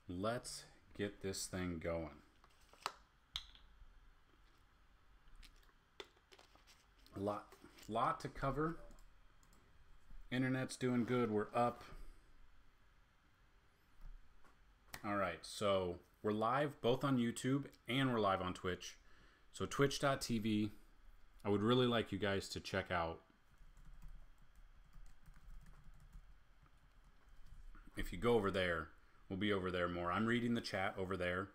let's get this thing going. A lot to cover. Internet's doing good. We're up. All right, so we're live both on YouTube and we're live on Twitch. So twitch.tv, I would really like you guys to check out. If you go over there, we'll be over there more. I'm reading the chat over there.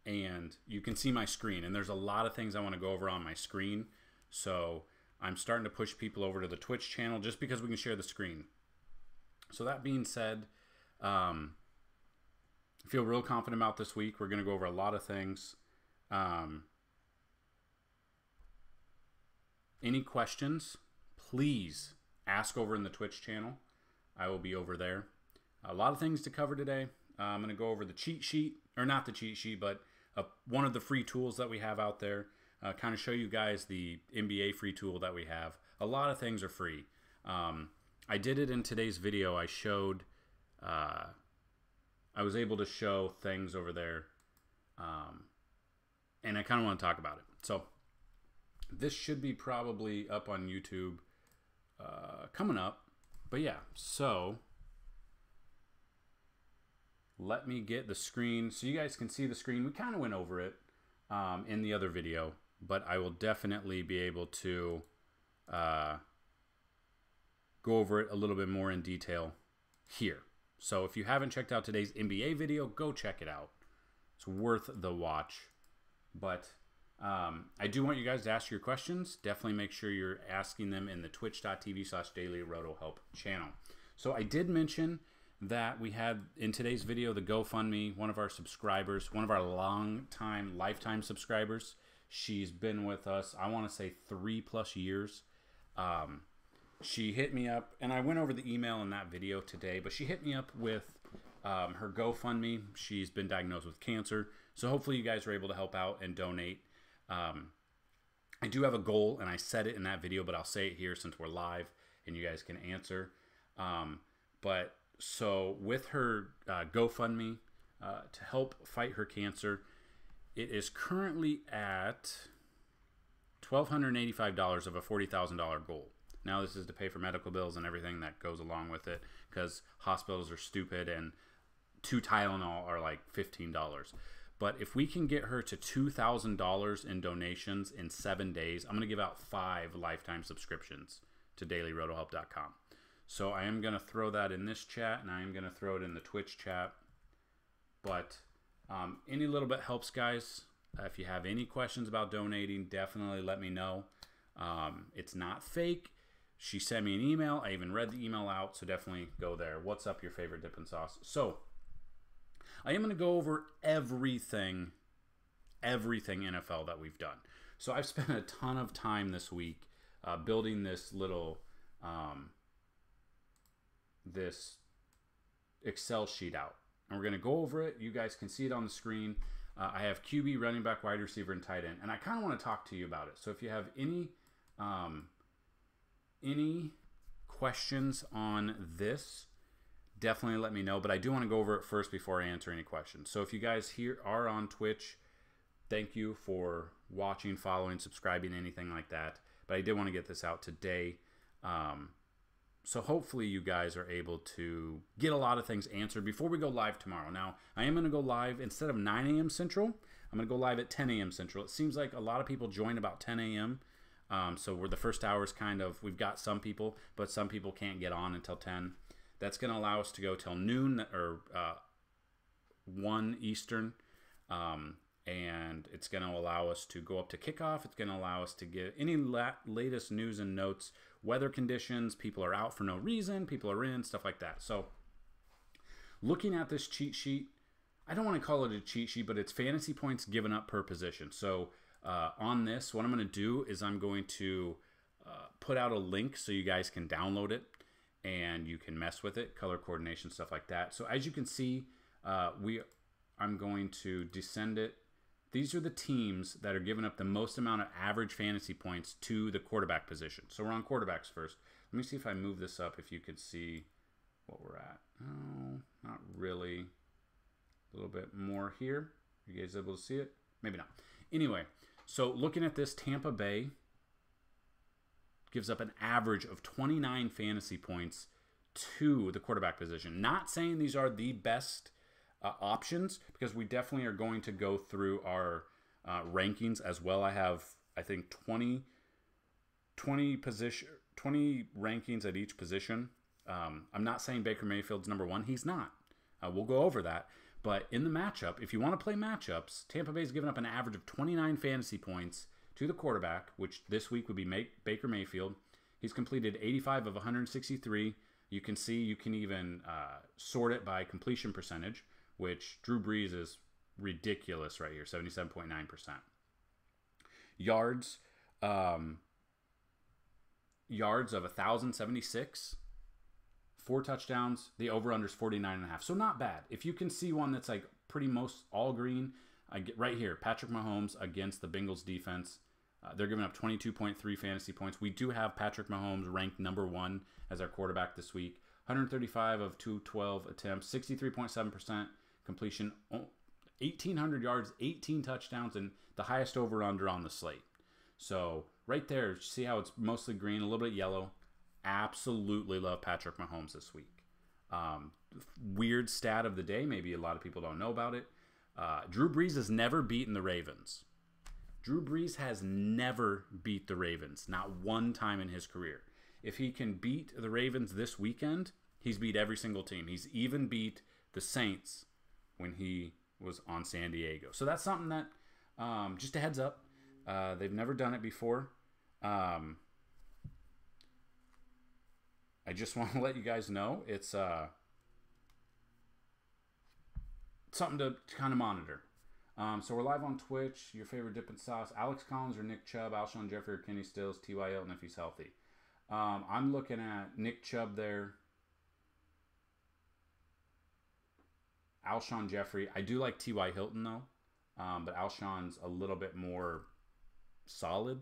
And you can see my screen. And there's a lot of things I want to go over on my screen. So I'm starting to push people over to the Twitch channel just because we can share the screen. So that being said, I feel real confident about this week. We're going to go over a lot of things. Any questions, please ask over in the Twitch channel. I will be over there. A lot of things to cover today. I'm going to go over the cheat sheet, or not the cheat sheet, but one of the free tools that we have out there. Kind of show you guys the NBA free tool that we have. A lot of things are free. I did it in today's video. I showed, I was able to show things over there, and I kind of want to talk about it. So this should be probably up on YouTube coming up. But yeah, so let me get the screen so you guys can see the screen. We kind of went over it in the other video, but I will definitely be able to go over it a little bit more in detail here. So if you haven't checked out today's NBA video, go check it out. It's worth the watch. But I do want you guys to ask your questions. Definitely make sure you're asking them in the twitch.tv/dailyrotohelp channel. So I did mention that we had in today's video the GoFundMe, one of our subscribers, one of our lifetime subscribers. She's been with us, I want to say 3+ years. She hit me up, and I went over the email in that video today, but she hit me up with her GoFundMe. She's been diagnosed with cancer, so hopefully you guys are able to help out and donate. I do have a goal, and I said it in that video, but I'll say it here since we're live and you guys can answer. But so with her GoFundMe to help fight her cancer, it is currently at $1,285 of a $40,000 goal. Now this is to pay for medical bills and everything that goes along with it, because hospitals are stupid and 2 Tylenol are like $15. But if we can get her to $2,000 in donations in 7 days, I'm going to give out 5 lifetime subscriptions to dailyrotohelp.com. So I am going to throw that in this chat, and I am going to throw it in the Twitch chat. But any little bit helps, guys. If you have any questions about donating, definitely let me know. It's not fake. She sent me an email. I even read the email out, so definitely go there. What's up, your favorite dipping sauce? So I am going to go over everything NFL that we've done. So I've spent a ton of time this week building this little this Excel sheet out, and we're going to go over it. You guys can see it on the screen. I have QB, running back, wide receiver, and tight end, and I kind of want to talk to you about it. So if you have any questions on this, definitely let me know. But I do want to go over it first before I answer any questions. So if you guys here are on Twitch, thank you for watching, following, subscribing, anything like that. But I did want to get this out today. So hopefully you guys are able to get a lot of things answered before we go live tomorrow. Now, I am going to go live instead of 9 a.m. Central. I'm going to go live at 10 a.m. Central. It seems like a lot of people join about 10 a.m. So we're the first hour is kind of, we've got some people, but some people can't get on until 10. That's going to allow us to go till noon or 1 Eastern. And it's going to allow us to go up to kickoff. It's going to allow us to get any latest news and notes, weather conditions, people are out for no reason, people are in, stuff like that. So looking at this cheat sheet, I don't want to call it a cheat sheet, but it's fantasy points given up per position. So on this, what I'm going to do is I'm going to put out a link so you guys can download it and you can mess with it, color coordination, stuff like that. So as you can see, I'm going to descend it. These are the teams that are giving up the most amount of average fantasy points to the quarterback position. So we're on quarterbacks first. Let me see if I move this up, if you could see what we're at. No, not really. A little bit more here. Are you guys able to see it? Maybe not. Anyway, so looking at this, Tampa Bay gives up an average of 29 fantasy points to the quarterback position. Not saying these are the best options, because we definitely are going to go through our rankings as well. I have, I think, 20 rankings at each position. I'm not saying Baker Mayfield's number one. He's not. We'll go over that. But in the matchup, if you want to play matchups, Tampa Bay's given up an average of 29 fantasy points to the quarterback, which this week would be Baker Mayfield. He's completed 85 of 163. You can see, you can even sort it by completion percentage, which Drew Brees is ridiculous right here, 77.9%. Yards, yards of 1,076. 4 touchdowns. The over-under is 49.5. So not bad. If you can see one that's like pretty most all green, I get right here, Patrick Mahomes against the Bengals defense. They're giving up 22.3 fantasy points. We do have Patrick Mahomes ranked number 1 as our quarterback this week. 135 of 212 attempts, 63.7% completion, 1,800 yards, 18 touchdowns, and the highest over-under on the slate. So right there, see how it's mostly green, a little bit yellow. Absolutely love Patrick Mahomes this week. Weird stat of the day. Maybe a lot of people don't know about it. Drew Brees has never beaten the Ravens. Drew Brees has never beat the Ravens. Not one time in his career. If he can beat the Ravens this weekend, he's beat every single team. He's even beat the Saints when he was on San Diego. So that's something that, just a heads up, they've never done it before. I just want to let you guys know it's something to kind of monitor. So we're live on Twitch. Your favorite dip and sauce: Alex Collins or Nick Chubb, Alshon Jeffrey or Kenny Stills, T.Y. Hilton if he's healthy. I'm looking at Nick Chubb there. Alshon Jeffrey. I do like T.Y. Hilton though, but Alshon's a little bit more solid.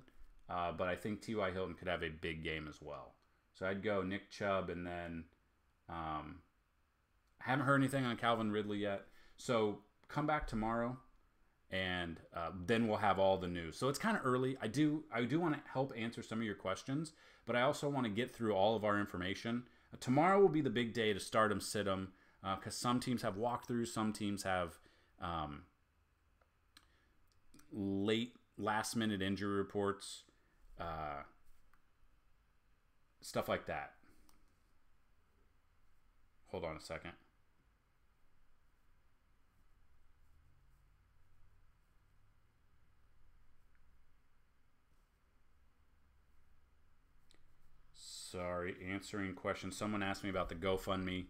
But I think T.Y. Hilton could have a big game as well. So I'd go Nick Chubb, and then I haven't heard anything on Calvin Ridley yet. So come back tomorrow, and then we'll have all the news. So it's kind of early. I do want to help answer some of your questions, but I also want to get through all of our information. Tomorrow will be the big day to start them, sit them, because some teams have walkthroughs, some teams have late, last-minute injury reports. Stuff like that. Hold on a second. Sorry, answering questions. Someone asked me about the GoFundMe.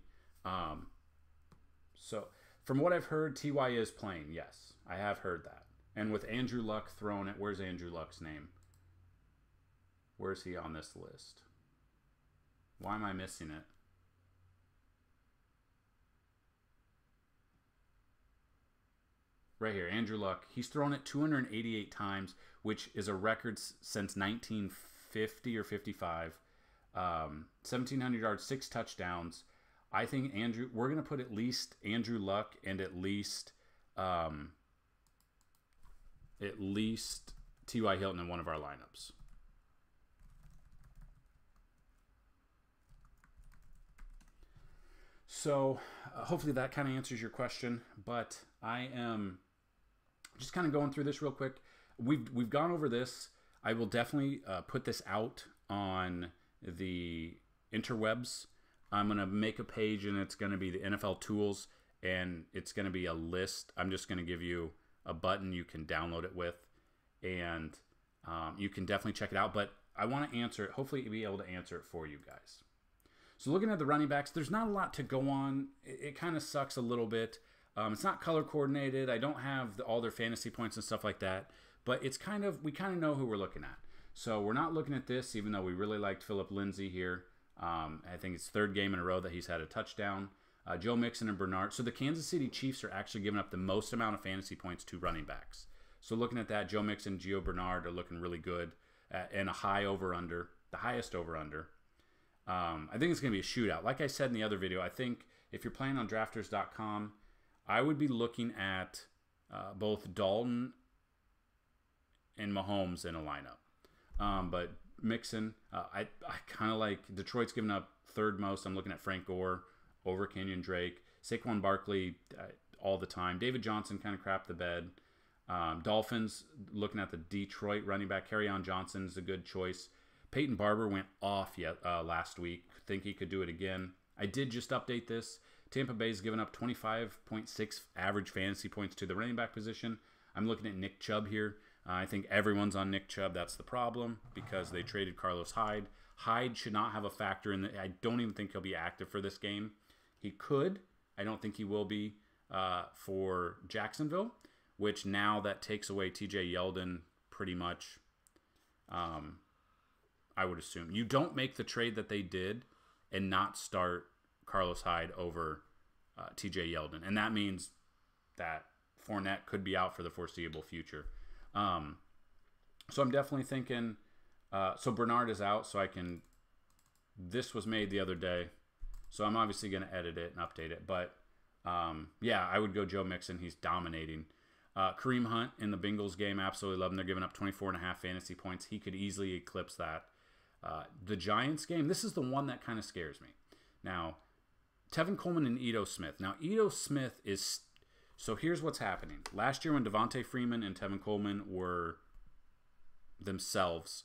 So, from what I've heard, T.Y. is playing. Yes, I have heard that. And with Andrew Luck thrown it, where's Andrew Luck's name? Where's he on this list? Why am I missing it? Right here, Andrew Luck. He's thrown it 288 times, which is a record since 1950 or 55. 1,700 yards, 6 touchdowns. I think we're going to put at least Andrew Luck and at least T.Y. Hilton in one of our lineups. So hopefully that kind of answers your question, but I am just kind of going through this real quick. We've gone over this. I will definitely put this out on the interwebs. I'm going to make a page, and it's going to be the NFL tools, and it's going to be a list. I'm just going to give you a button you can download it with, and you can definitely check it out. But I want to answer it, hopefully be able to answer it for you guys. So looking at the running backs, there's not a lot to go on. It kind of sucks a little bit. It's not color coordinated. I don't have all their fantasy points and stuff like that. But it's we kind of know who we're looking at. So we're not looking at this, even though we really liked Phillip Lindsay here. I think it's 3rd game in a row that he's had a touchdown. Joe Mixon and Bernard. So the Kansas City Chiefs are actually giving up the most amount of fantasy points to running backs. So looking at that, Joe Mixon and Gio Bernard are looking really good, and a high over-under, the highest over-under. I think it's going to be a shootout. Like I said in the other video, I think if you're playing on drafters.com, I would be looking at both Dalton and Mahomes in a lineup. But Mixon, I kind of like Detroit's giving up third most. I'm looking at Frank Gore over Kenyon Drake. Saquon Barkley all the time. David Johnson kind of crapped the bed. Dolphins, looking at the Detroit running back. Kerryon Johnson is a good choice. Peyton Barber went off last week. Think he could do it again. I did just update this. Tampa Bay's given up 25.6 average fantasy points to the running back position. I'm looking at Nick Chubb here. I think everyone's on Nick Chubb. That's the problem because they traded Carlos Hyde. Hyde should not have a factor in I don't even think he'll be active for this game. He could. I don't think he will be for Jacksonville, which now that takes away TJ Yeldon pretty much. I would assume. You don't make the trade that they did and not start Carlos Hyde over TJ Yeldon. And that means that Fournette could be out for the foreseeable future. So I'm definitely thinking, so Bernard is out, so this was made the other day, so I'm obviously going to edit it and update it. But, yeah, I would go Joe Mixon. He's dominating. Kareem Hunt in the Bengals game, absolutely love him. They're giving up 24.5 fantasy points. He could easily eclipse that. The Giants game, this is the one that kind of scares me. Now, Tevin Coleman and Ito Smith. Now, Ito Smith is... So here's what's happening. Last year when Devontae Freeman and Tevin Coleman were themselves,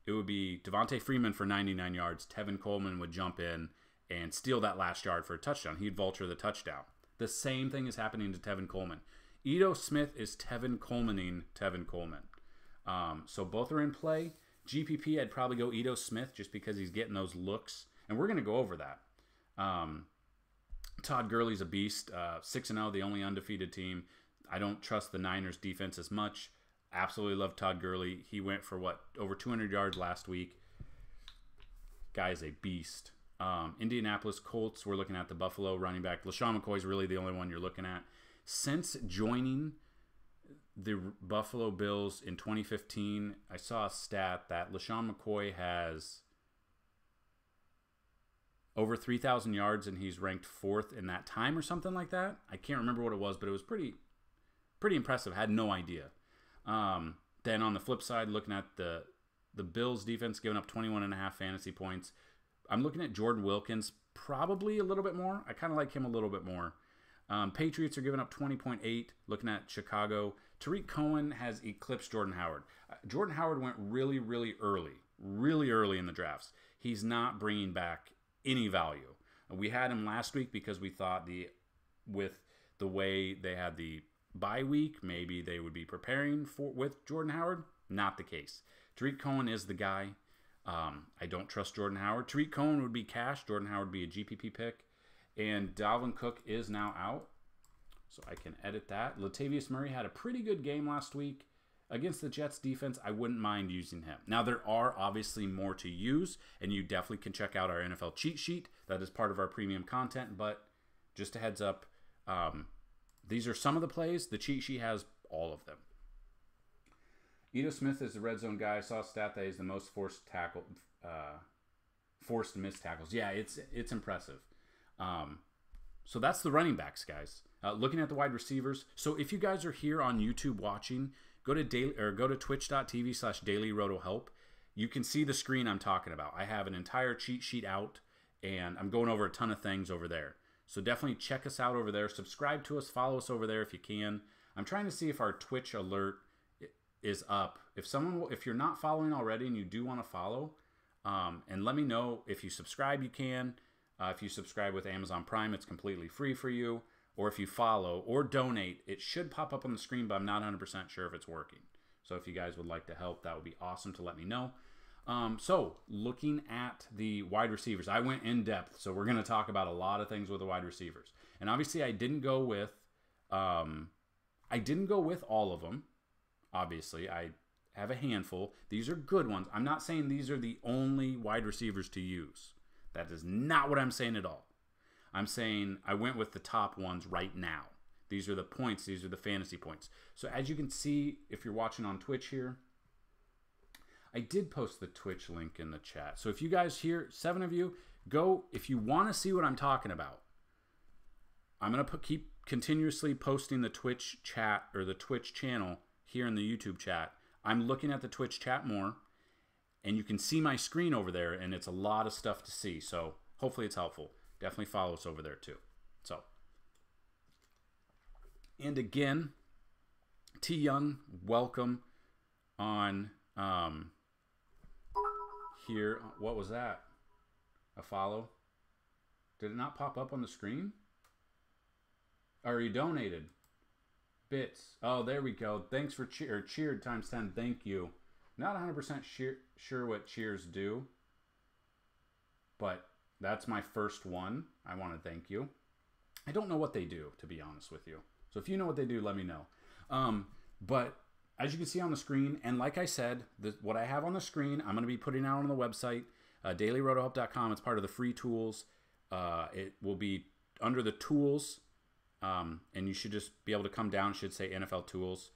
it would be Devontae Freeman for 99 yards. Tevin Coleman would jump in and steal that last yard for a touchdown. He'd vulture the touchdown. The same thing is happening to Tevin Coleman. Ito Smith is Tevin Coleman-ing Tevin Coleman. So both are in play. GPP, I'd probably go Ito Smith just because he's getting those looks. And we're going to go over that. Todd Gurley's a beast. 6-0, the only undefeated team. I don't trust the Niners defense as much. Absolutely love Todd Gurley. He went for, over 200 yards last week. Guy's a beast. Indianapolis Colts, we're looking at the Buffalo running back. LaShawn McCoy's really the only one you're looking at. Since joining the Buffalo Bills in 2015, I saw a stat that LaShawn McCoy has over 3,000 yards, and he's ranked 4th in that time or something like that. I can't remember what it was, but it was pretty impressive. Had no idea. Then on the flip side, looking at the Bills defense, giving up 21.5 fantasy points. I'm looking at Jordan Wilkins, probably a little bit more. I kind of like him a little bit more. Patriots are giving up 20.8. Looking at Chicago, Tariq Cohen has eclipsed Jordan Howard. Jordan Howard went really early in the drafts. He's not bringing back any value. We had him last week because we thought with the way they had the bye week, maybe they would be preparing with Jordan Howard. Not the case. Tariq Cohen is the guy. I don't trust Jordan Howard. Tariq Cohen would be cash. Jordan Howard would be a GPP pick. And Dalvin Cook is now out, so I can edit that. Latavius Murray had a pretty good game last week against the Jets defense. I wouldn't mind using him. Now, there are obviously more to use, and you definitely can check out our NFL cheat sheet. That is part of our premium content, but just a heads up, these are some of the plays. The cheat sheet has all of them. Ito Smith is the red zone guy. I saw a stat that he's the most forced missed tackles. Yeah, it's impressive. So that's the running backs, guys. Looking at the wide receivers. So if you guys are here on YouTube watching, go to twitch.tv/dailyrotohelp. You can see the screen I'm talking about. I have an entire cheat sheet out, and I'm going over a ton of things over there. So definitely check us out over there. Subscribe to us. Follow us over there if you can. I'm trying to see if our Twitch alert is up. If you're not following already and you do want to follow, and let me know. If you subscribe, you can. If you subscribe with Amazon Prime, it's completely free for you. Or if you follow or donate, it should pop up on the screen, but I'm not 100% sure if it's working. So if you guys would like to help, that would be awesome to let me know. So looking at the wide receivers, I went in depth. So we're going to talk about a lot of things with the wide receivers. And obviously I didn't go with all of them. Obviously, I have a handful. These are good ones. I'm not saying these are the only wide receivers to use. That is not what I'm saying at all. I'm saying I went with the top ones right now. These are the points. These are the fantasy points. So as you can see, if you're watching on Twitch here, I did post the Twitch link in the chat. So if you guys here, 7 of you, go. If you want to see what I'm talking about, I'm going to keep continuously posting the Twitch chat or the Twitch channel here in the YouTube chat. I'm looking at the Twitch chat more, and you can see my screen over there, and it's a lot of stuff to see. So hopefully it's helpful. Definitely follow us over there too. So, and again, T Young, welcome on here. What was that? A follow? Did it not pop up on the screen? Or you donated bits? Oh, there we go. Thanks for cheered times 10. Thank you. Not 100% sure what cheers do, but that's my first one. I want to thank you. I don't know what they do, to be honest with you. So if you know what they do, let me know. But as you can see on the screen, and like I said, what I have on the screen, I'm going to be putting out on the website, dailyrotohelp.com. It's part of the free tools. It will be under the tools, and you should just be able to come down. It should say NFL tools.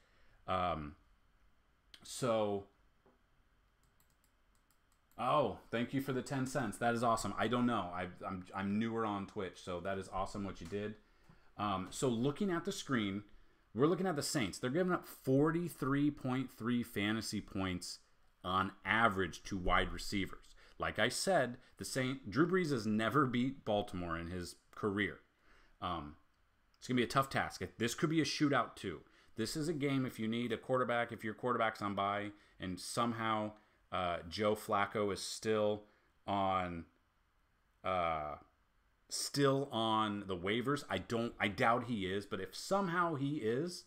Oh, thank you for the 10 cents. That is awesome. I don't know. I'm newer on Twitch, so that is awesome what you did. So looking at the screen, we're looking at the Saints. They're giving up 43.3 fantasy points on average to wide receivers. Like I said, Drew Brees has never beat Baltimore in his career. It's going to be a tough task. This could be a shootout too. This is a game if you need a quarterback, if your quarterback's on bye, and somehow Joe Flacco is still on the waivers. I doubt he is, but if somehow he is,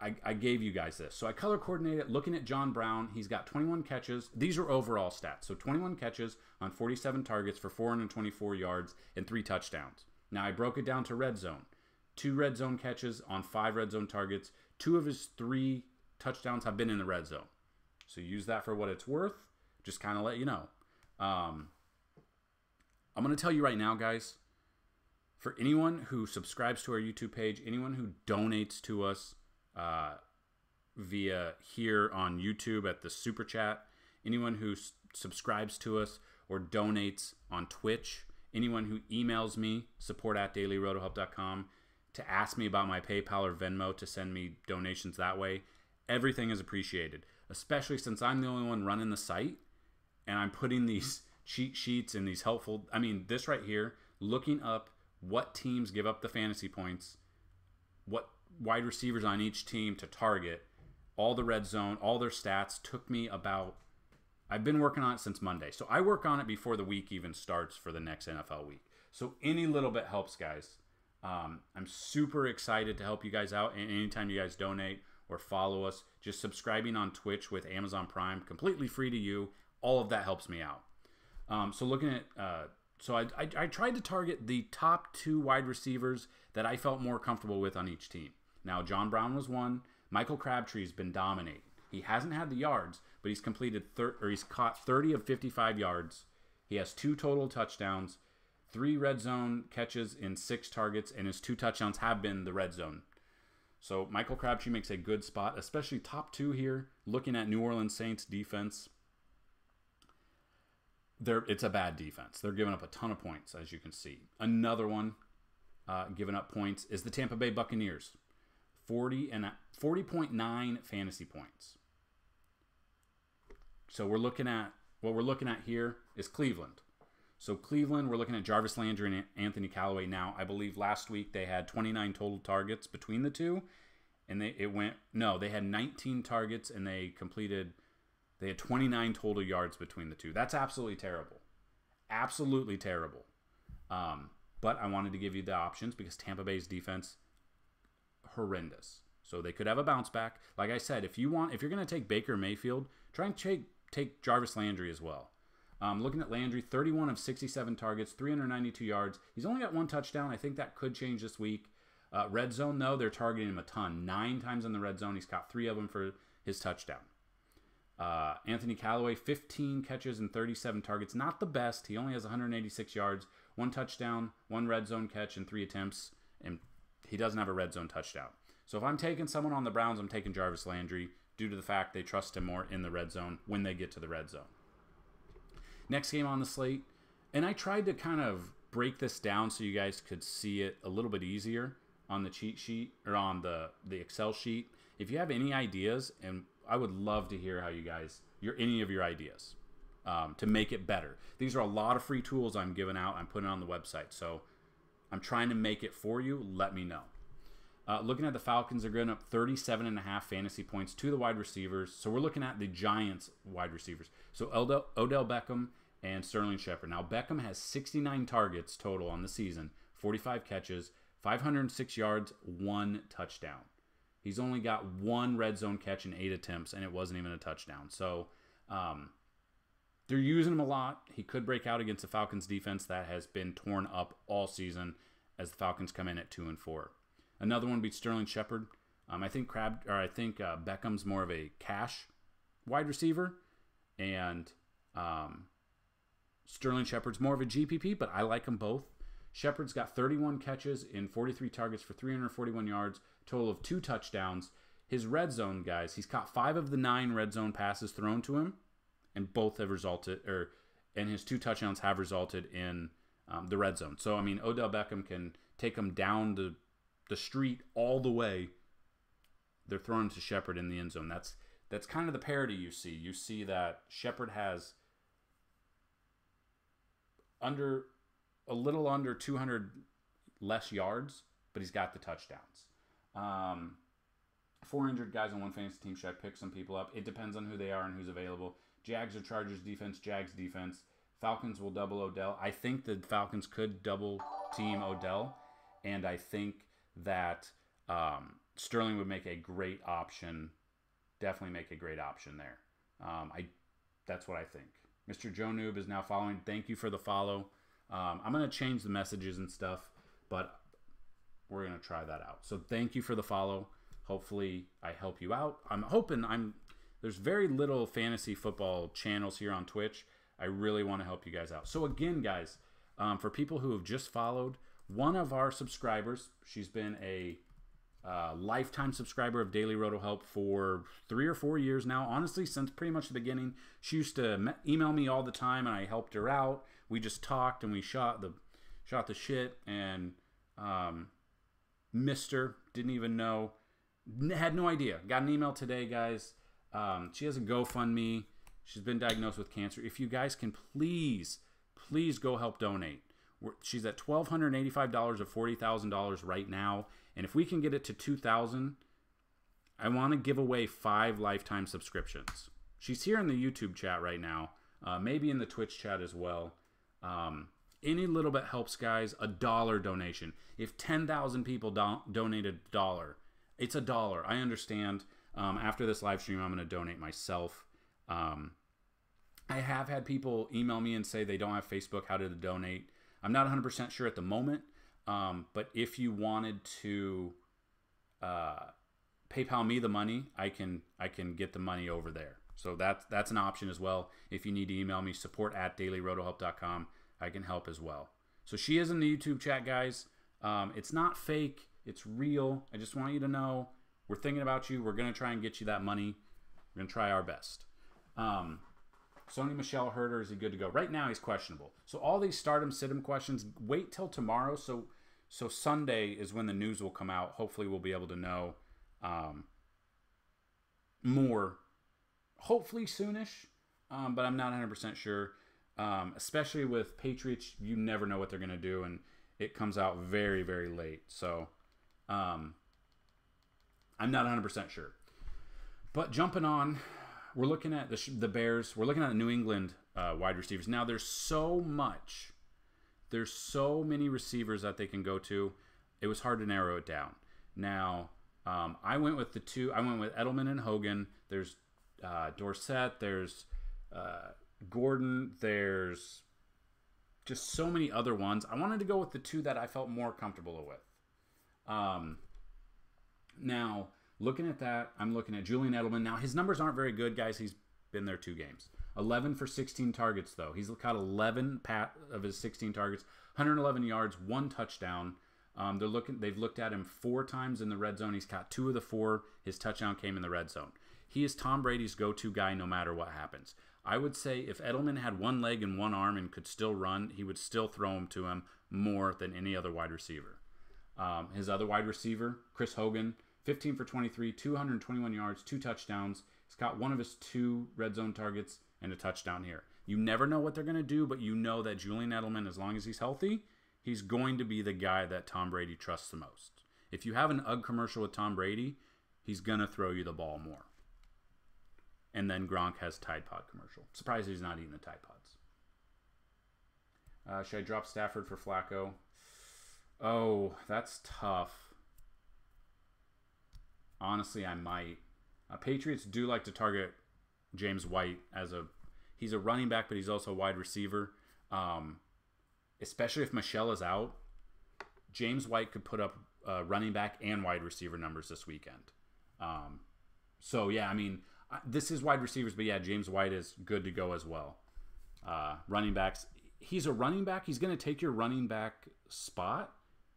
I gave you guys this. So I color coordinated looking at John Brown. He's got 21 catches. These are overall stats. So 21 catches on 47 targets for 424 yards and 3 touchdowns. Now I broke it down to red zone. 2 red zone catches on 5 red zone targets. 2 of his 3 touchdowns have been in the red zone. So use that for what it's worth. Just kind of let you know. I'm going to tell you right now, guys, for anyone who subscribes to our YouTube page, anyone who donates to us via here on YouTube at the Super Chat, anyone who subscribes to us or donates on Twitch, anyone who emails me, support@dailyrotohelp.com, to ask me about my PayPal or Venmo to send me donations that way, everything is appreciated. Especially since I'm the only one running the site and I'm putting these cheat sheets and these helpful, this right here, looking up what teams give up the fantasy points, what wide receivers on each team to target, all the red zone, all their stats, took me I've been working on it since Monday. So I work on it before the week even starts for the next NFL week. So any little bit helps, guys. I'm super excited to help you guys out. And anytime you guys donate or follow us, just subscribing on Twitch with Amazon Prime, completely free to you. All of that helps me out. So looking at, I tried to target the top 2 wide receivers that I felt more comfortable with on each team. Now, John Brown was one. Michael Crabtree's been dominating. He hasn't had the yards, but he's he's caught 30 of 55 yards. He has 2 total touchdowns, 3 red zone catches in 6 targets, and his 2 touchdowns have been the red zone. So Michael Crabtree makes a good spot, especially top 2 here. Looking at New Orleans Saints defense, it's a bad defense. They're giving up a ton of points, as you can see. Another one giving up points is the Tampa Bay Buccaneers, 40.9 fantasy points. So what we're looking at here is Cleveland. So Cleveland, we're looking at Jarvis Landry and Anthony Callaway now. I believe last week they had 29 total targets between the two, and they had 19 targets and they had 29 total yards between the two. That's absolutely terrible. Absolutely terrible. But I wanted to give you the options because Tampa Bay's defense, horrendous. So they could have a bounce back. Like I said, if you're going to take Baker Mayfield, try and take Jarvis Landry as well. Looking at Landry, 31 of 67 targets, 392 yards. He's only got 1 touchdown. I think that could change this week. Red zone, though, they're targeting him a ton. 9 times in the red zone. He's caught 3 of them for his touchdown. Anthony Callaway, 15 catches and 37 targets. Not the best. He only has 186 yards, 1 touchdown, 1 red zone catch, and 3 attempts. And he doesn't have a red zone touchdown. So if I'm taking someone on the Browns, I'm taking Jarvis Landry due to the fact they trust him more in the red zone when they get to the red zone. Next game on the slate, and I tried to kind of break this down so you guys could see it a little bit easier. on the cheat sheet or on the Excel sheet. If you have any ideas, and I would love to hear how you guys, any of your ideas to make it better. These are a lot of free tools I'm giving out. I'm putting on the website. So I'm trying to make it for you. Let me know. Looking at the Falcons, they're going up 37.5 fantasy points to the wide receivers. So we're looking at the Giants wide receivers. So Odell Beckham and Sterling Shepard. Now, Beckham has 69 targets total on the season, 45 catches, 506 yards, 1 touchdown. He's only got 1 red zone catch in 8 attempts, and it wasn't even a touchdown. So they're using him a lot. He could break out against the Falcons defense that has been torn up all season as the Falcons come in at 2-4. Another one would be Sterling Shepard. I think Beckham's more of a cash wide receiver, and Sterling Shepard's more of a GPP, but I like them both. Shepard's got 31 catches in 43 targets for 341 yards, total of 2 touchdowns. His red zone, guys, he's caught 5 of the 9 red zone passes thrown to him, and both have resulted, and his 2 touchdowns have resulted in the red zone. So, I mean, Odell Beckham can take him down the street all the way. They're throwing to Shepard in the end zone. That's kind of the parity you see. You see that Shepard has a little under 200 less yards, but he's got the touchdowns. 400 guys on one fantasy team. Should I pick some people up? It depends on who they are and who's available. Jags or Chargers defense, Jags defense. Falcons will double Odell. I think the Falcons could double team Odell, and I think that Sterling would make a great option. Definitely make a great option there. That's what I think. Mr. Joe Noob is now following. Thank you for the follow. I'm going to change the messages and stuff, but we're going to try that out. So thank you for the follow. Hopefully I help you out. I'm hoping there's very little fantasy football channels here on Twitch. I really want to help you guys out. So again, guys, for people who have just followed, one of our subscribers, she's been a lifetime subscriber of Daily Roto Help for 3 or 4 years now. Honestly, since pretty much the beginning. She used to email me all the time, and I helped her out. We just talked, and we shot the shit, and missed her. Didn't even know. Had no idea. Got an email today, guys. She has a GoFundMe. She's been diagnosed with cancer. If you guys can please go help donate. She's at $1,285 of $40,000 right now. And if we can get it to 2,000, I want to give away 5 lifetime subscriptions. She's here in the YouTube chat right now. Maybe in the Twitch chat as well. Any little bit helps, guys. $1 donation. If 10,000 people donate $1, it's $1. I understand. After this live stream, I'm going to donate myself. I have had people email me and say they don't have Facebook. How to donate? I'm not 100% sure at the moment. But if you wanted to PayPal me the money, I can get the money over there. So that's an option as well. If you need to email me, support@dailyrotohelp.com, I can help as well. So she is in the YouTube chat, guys. It's not fake. It's real. I just want you to know we're thinking about you. We're going to try and get you that money. We're going to try our best. Sony Michel Herder, is he good to go? Right now, he's questionable. So all these stardom, sit-em questions, wait till tomorrow. So Sunday is when the news will come out. Hopefully, we'll be able to know more. Hopefully soonish, but I'm not 100% sure. Especially with Patriots, you never know what they're going to do, and it comes out very, very late. So I'm not 100% sure. But jumping on, we're looking at the Bears. We're looking at the New England wide receivers. Now, there's so many receivers that they can go to. It was hard to narrow it down. Now, I went with the 2. I went with Edelman and Hogan. There's Dorsett. There's Gordon. There's just so many other ones. I wanted to go with the 2 that I felt more comfortable with. Now, looking at that, I'm looking at Julian Edelman. Now, his numbers aren't very good, guys. He's been there 2 games. 11 for 16 targets, though. He's caught 11 of his 16 targets, 111 yards, 1 touchdown. They've looked at him 4 times in the red zone. He's caught 2 of the 4. His touchdown came in the red zone. He is Tom Brady's go-to guy no matter what happens. I would say if Edelman had 1 leg and 1 arm and could still run, he would still throw him to him more than any other wide receiver. His other wide receiver, Chris Hogan, 15 for 23, 221 yards, 2 touchdowns. He's got one of his 2 red zone targets and a touchdown here. You never know what they're going to do, but you know that Julian Edelman, as long as he's healthy, he's going to be the guy that Tom Brady trusts the most. If you have an UGG commercial with Tom Brady, he's going to throw you the ball more. And then Gronk has Tide Pod commercial. Surprised he's not eating the Tide Pods. Should I drop Stafford for Flacco? Oh, that's tough. Honestly, I might. Patriots do like to target James White as he's a running back, but he's also a wide receiver. Especially if Michelle is out, James White could put up running back and wide receiver numbers this weekend. So, yeah, I mean, this is wide receivers, but yeah, James White is good to go as well. Running backs, he's a running back. He's going to take your running back spot,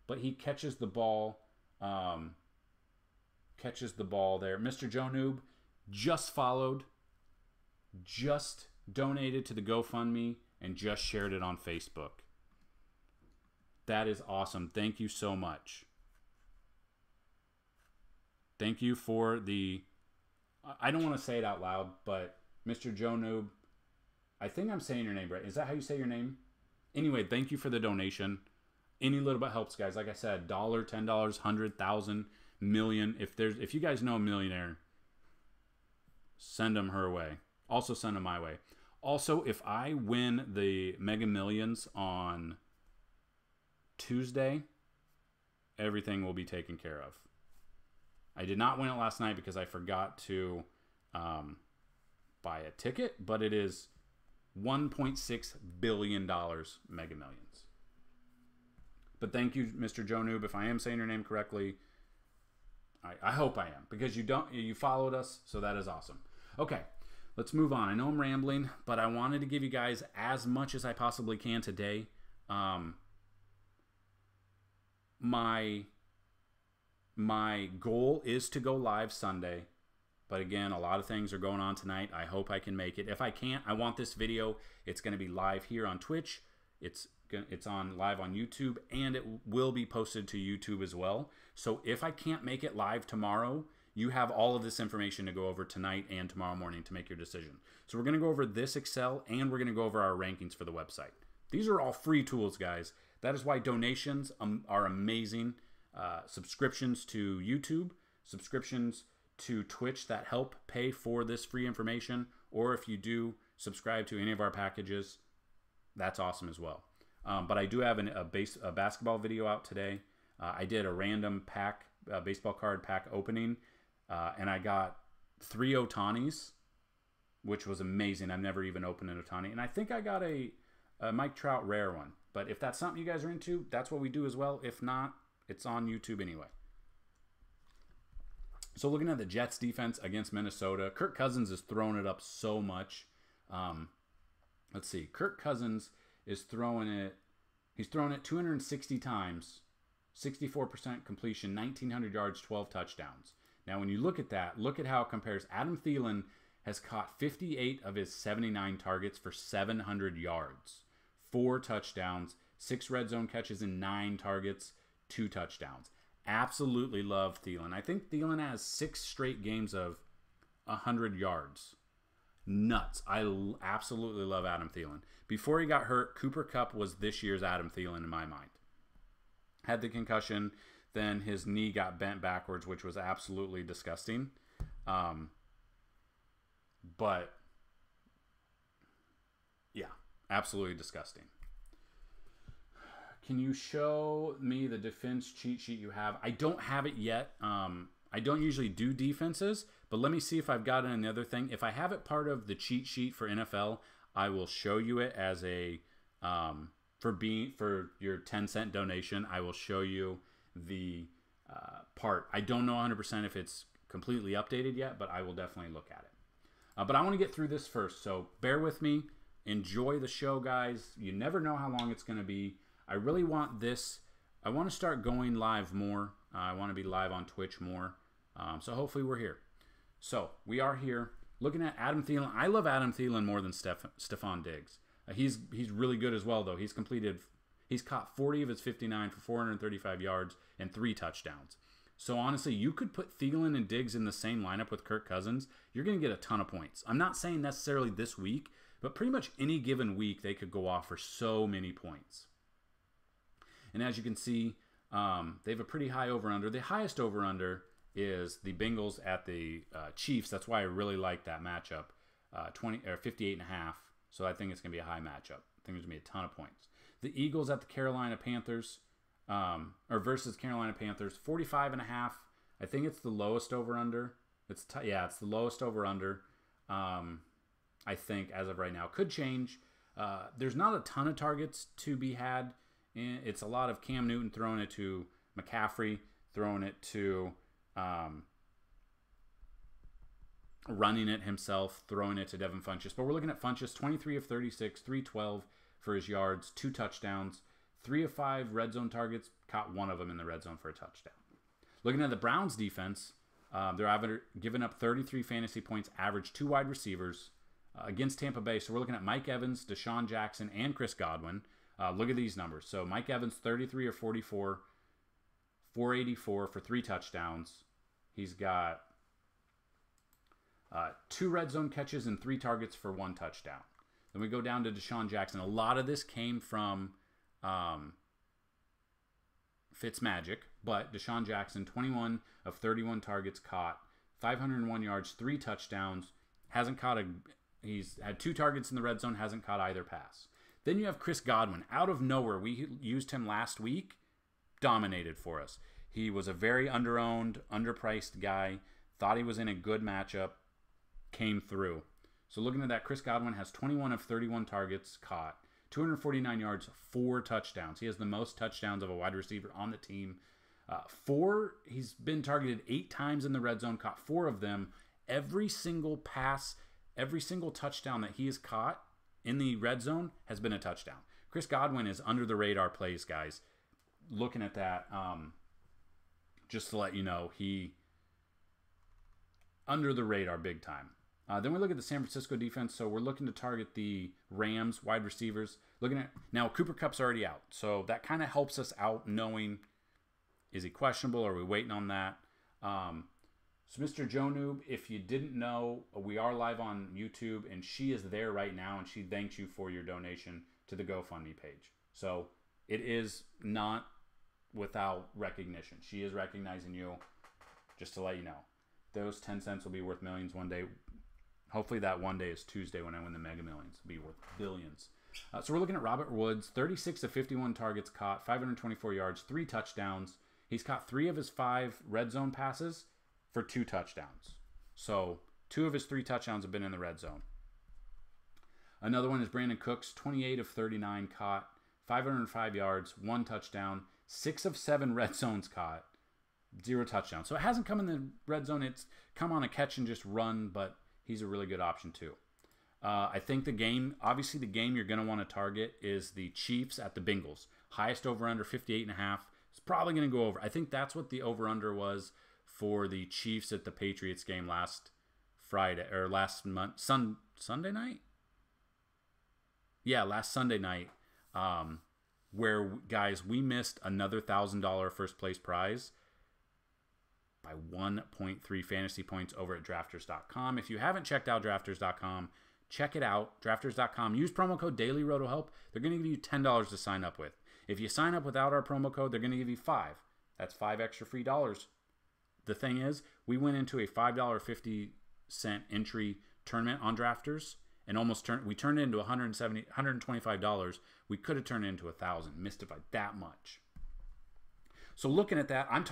but he catches the ball. Catches the ball there. Mr. Joe Noob just followed, just donated to the GoFundMe, and just shared it on Facebook. That is awesome. Thank you so much. Thank you for the... I don't want to say it out loud, but Mr. Joe Noob, I think I'm saying your name right. Is that how you say your name? Anyway, thank you for the donation. Any little bit helps, guys. Like I said, $1, $10, 100,000, million. If you guys know a millionaire, send them her way. Also send them my way. Also, if I win the Mega Millions on Tuesday, everything will be taken care of. I did not win it last night because I forgot to buy a ticket, but it is $1.6 billion Mega Millions. But thank you, Mr. Joe Noob. If I am saying your name correctly, I hope I am, because you followed us, so that is awesome. Okay, let's move on. I know I'm rambling, but I wanted to give you guys as much as I possibly can today. My goal is to go live Sunday, but again, a lot of things are going on tonight. I hope I can make it. If I can't, I want this video. It's going to be live here on Twitch. It's on live on YouTube, and it will be posted to YouTube as well. So if I can't make it live tomorrow, you have all of this information to go over tonight and tomorrow morning to make your decision. So we're going to go over this Excel, and we're going to go over our rankings for the website. These are all free tools, guys. That is why donations are amazing. Subscriptions to YouTube, subscriptions to Twitch that help pay for this free information, or if you do subscribe to any of our packages, that's awesome as well. But I do have a basketball video out today. I did a random baseball card pack opening, and I got 3 Ohtanis, which was amazing. I've never even opened an Ohtani, and I think I got a Mike Trout rare one. But if that's something you guys are into, that's what we do as well. If not, it's on YouTube anyway. So looking at the Jets defense against Minnesota, Kirk Cousins is throwing it up so much. Let's see. Kirk Cousins is throwing it. He's thrown it 260 times, 64% completion, 1,900 yards, 12 touchdowns. Now, when you look at that, look at how it compares. Adam Thielen has caught 58 of his 79 targets for 700 yards, 4 touchdowns, 6 red zone catches, and 9 targets, 2 touchdowns. Absolutely love Thielen. I think Thielen has 6 straight games of 100 yards. Nuts. I absolutely love Adam Thielen. Before he got hurt, Cooper Kupp was this year's Adam Thielen in my mind. Had the concussion, then his knee got bent backwards, which was absolutely disgusting. But, yeah, absolutely disgusting. Can you show me the defense cheat sheet you have? I don't have it yet. I don't usually do defenses, but let me see if I've got another thing. If I have it part of the cheat sheet for NFL, I will show you it as a for your 10-cent donation. I will show you the part. I don't know 100% if it's completely updated yet, but I will definitely look at it. But I want to get through this first, so bear with me. Enjoy the show, guys. You never know how long it's going to be. I really want this. I want to start going live more. I want to be live on Twitch more. So hopefully we're here. So we are here looking at Adam Thielen. I love Adam Thielen more than Stephon Diggs. He's really good as well, though. He's He's caught 40 of his 59 for 435 yards and 3 touchdowns. So honestly, you could put Thielen and Diggs in the same lineup with Kirk Cousins. You're going to get a ton of points. I'm not saying necessarily this week, but pretty much any given week they could go off for so many points. And as you can see, they have a pretty high over-under. The highest over-under is the Bengals at the Chiefs. That's why I really like that matchup, 58.5. So I think it's going to be a high matchup. I think there's going to be a ton of points. The Eagles at the Carolina Panthers, or versus Carolina Panthers, 45.5. I think it's the lowest over-under. It's the lowest over-under. I think as of right now, could change. There's not a ton of targets to be had. It's a lot of Cam Newton throwing it to McCaffrey, throwing it to running it himself, throwing it to Devin Funchess. But we're looking at Funchess, 23 of 36, 312 for his yards, 2 touchdowns, 3 of 5 red zone targets, caught 1 of them in the red zone for a touchdown. Looking at the Browns defense, they're giving up 33 fantasy points, average 2 wide receivers against Tampa Bay. So we're looking at Mike Evans, Deshaun Jackson, and Chris Godwin. Look at these numbers. So Mike Evans, 33 or 44, 484 for 3 touchdowns. He's got 2 red zone catches and 3 targets for 1 touchdown. Then we go down to Deshaun Jackson. A lot of this came from Fitzmagic, but Deshaun Jackson, 21 of 31 targets caught, 501 yards, 3 touchdowns. He's had 2 targets in the red zone, hasn't caught either pass. Then you have Chris Godwin. Out of nowhere, we used him last week, dominated for us. He was a very underowned, underpriced guy, thought he was in a good matchup, came through. So looking at that, Chris Godwin has 21 of 31 targets caught, 249 yards, 4 touchdowns. He has the most touchdowns of a wide receiver on the team. He's been targeted 8 times in the red zone, caught 4 of them. Every single pass, every single touchdown that he has caught in the red zone has been a touchdown. Chris Godwin is under the radar plays, guys. Looking at that, just to let you know, he under the radar big time. Then we look at the San Francisco defense. So we're looking to target the Rams wide receivers. Looking at now, Cooper Kupp's already out, so that kind of helps us out knowing, is he questionable? Are we waiting on that? So Mr. Joe Noob, if you didn't know, we are live on YouTube, and she is there right now, and she thanks you for your donation to the GoFundMe page. So it is not without recognition. She is recognizing you, just to let you know. Those 10 cents will be worth millions one day. Hopefully that one day is Tuesday when I win the Mega Millions. It'll be worth billions. So we're looking at Robert Woods, 36 of 51 targets caught, 524 yards, 3 touchdowns. He's caught 3 of his 5 red zone passes for 2 touchdowns. So 2 of his 3 touchdowns have been in the red zone. Another one is Brandon Cooks, 28 of 39 caught, 505 yards, 1 touchdown, 6 of 7 red zones caught, 0 touchdowns. So it hasn't come in the red zone. It's come on a catch and just run, but he's a really good option too. I think the game you're going to want to target is the Chiefs at the Bengals. Highest over-under, 58.5. It's probably going to go over. I think that's what the over-under was for the Chiefs at the Patriots game last Sunday night? Yeah, last Sunday night, where, guys, we missed another $1,000 first place prize by 1.3 fantasy points over at drafters.com. If you haven't checked out drafters.com, check it out. Drafters.com. Use promo code DailyRotoHelp. They're going to give you $10 to sign up with. If you sign up without our promo code, they're going to give you $5. That's 5 extra free dollars. The thing is, we went into a $5.50 entry tournament on Drafters and we turned it into $125. We could have turned it into $1,000. Missed it by that much. So looking at that, I'm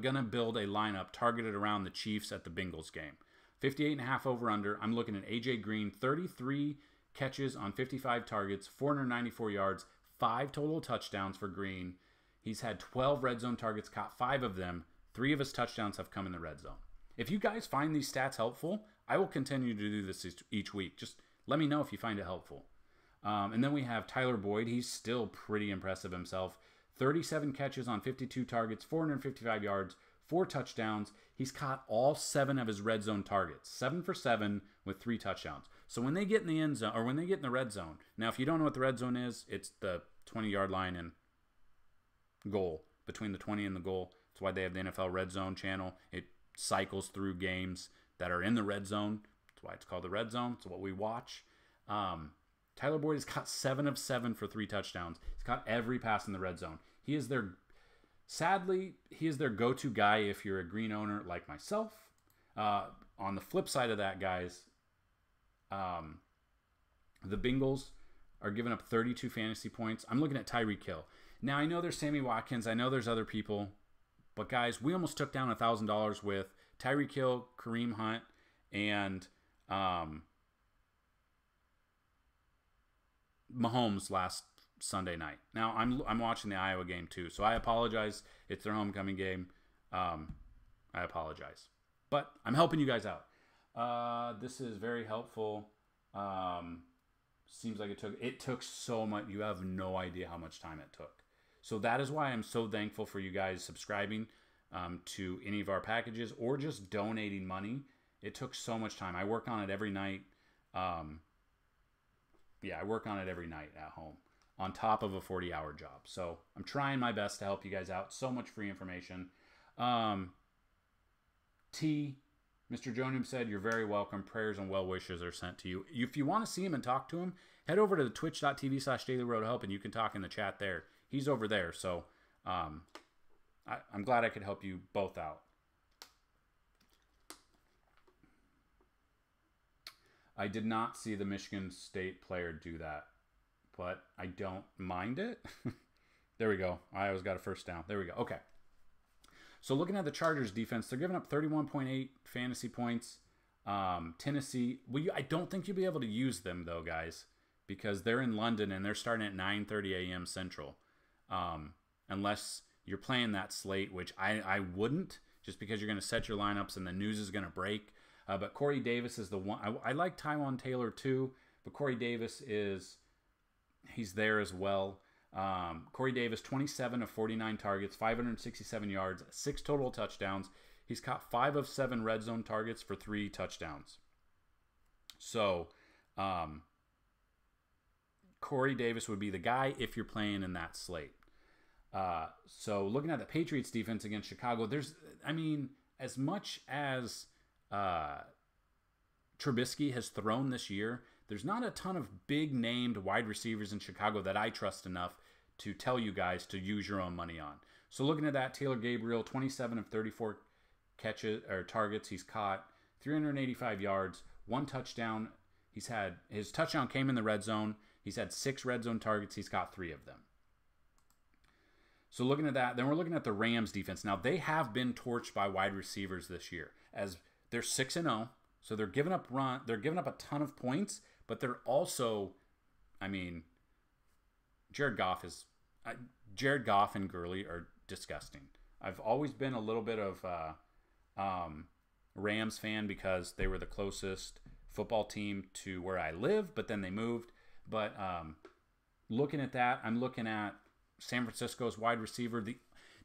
going to build a lineup targeted around the Chiefs at the Bengals game. 58.5 over-under. I'm looking at A.J. Green, 33 catches on 55 targets, 494 yards, 5 total touchdowns for Green. He's had 12 red zone targets, caught 5 of them. 3 of his touchdowns have come in the red zone. If you guys find these stats helpful, I will continue to do this each week. Just let me know if you find it helpful. And then we have Tyler Boyd. He's still pretty impressive himself. 37 catches on 52 targets, 455 yards, 4 touchdowns. He's caught all 7 of his red zone targets. 7 for 7 with 3 touchdowns. So when they get in the end zone, or when they get in the red zone, now if you don't know what the red zone is, it's the 20-yard line and goal, between the 20 and the goal. That's why they have the NFL Red Zone channel. It cycles through games that are in the red zone. That's why it's called the Red Zone. It's what we watch. Tyler Boyd has caught 7 of 7 for 3 touchdowns. He's caught every pass in the red zone. Sadly, he is their go-to guy if you're a green owner like myself. On the flip side of that, guys, the Bengals are giving up 32 fantasy points. I'm looking at Tyreek Hill. Now, I know there's Sammy Watkins. I know there's other people. But, guys, we almost took down $1,000 with Tyreek Hill, Kareem Hunt, and Mahomes last Sunday night. Now, I'm watching the Iowa game, too. So, I apologize. It's their homecoming game. I apologize. But I'm helping you guys out. This is very helpful. Seems like it took so much. You have no idea how much time it took. So that is why I'm so thankful for you guys subscribing to any of our packages or just donating money. It took so much time. I work on it every night. I work on it every night at home on top of a 40-hour job. So I'm trying my best to help you guys out. So much free information. Mr. Jonum said, you're very welcome. Prayers and well wishes are sent to you. If you want to see him and talk to him, head over to the twitch.tv/dailyroadhelp and you can talk in the chat there. He's over there. So I'm glad I could help you both out. I did not see the Michigan State player do that, but I don't mind it. There we go. Iowa's got a first down. There we go. Okay. So looking at the Chargers defense, they're giving up 31.8 fantasy points. Tennessee, I don't think you'll be able to use them, though, guys, because they're in London and they're starting at 9:30 a.m. Central. Unless you're playing that slate, which I wouldn't, just because you're going to set your lineups and the news is going to break. But Corey Davis is the one. I like Tywan Taylor, too, but Corey Davis he's there as well. Corey Davis, 27 of 49 targets, 567 yards, 6 total touchdowns. He's caught 5 of 7 red zone targets for 3 touchdowns. So, Corey Davis would be the guy if you're playing in that slate. So, looking at the Patriots defense against Chicago, as much as Trubisky has thrown this year, there's not a ton of big named wide receivers in Chicago that I trust enough to tell you guys to use your own money on. So looking at that, Taylor Gabriel, 27 of 34 catches or targets. He's caught 385 yards, 1 touchdown. His touchdown came in the red zone. He's had 6 red zone targets. He's got 3 of them. So looking at that, then we're looking at the Rams defense. Now they have been torched by wide receivers this year, as they're 6-0. So they're giving up a ton of points, but they're also, Jared Goff and Gurley are disgusting. I've always been a little bit of Rams fan because they were the closest football team to where I live, but then they moved. But looking at that, I'm looking at San Francisco's wide receiver, the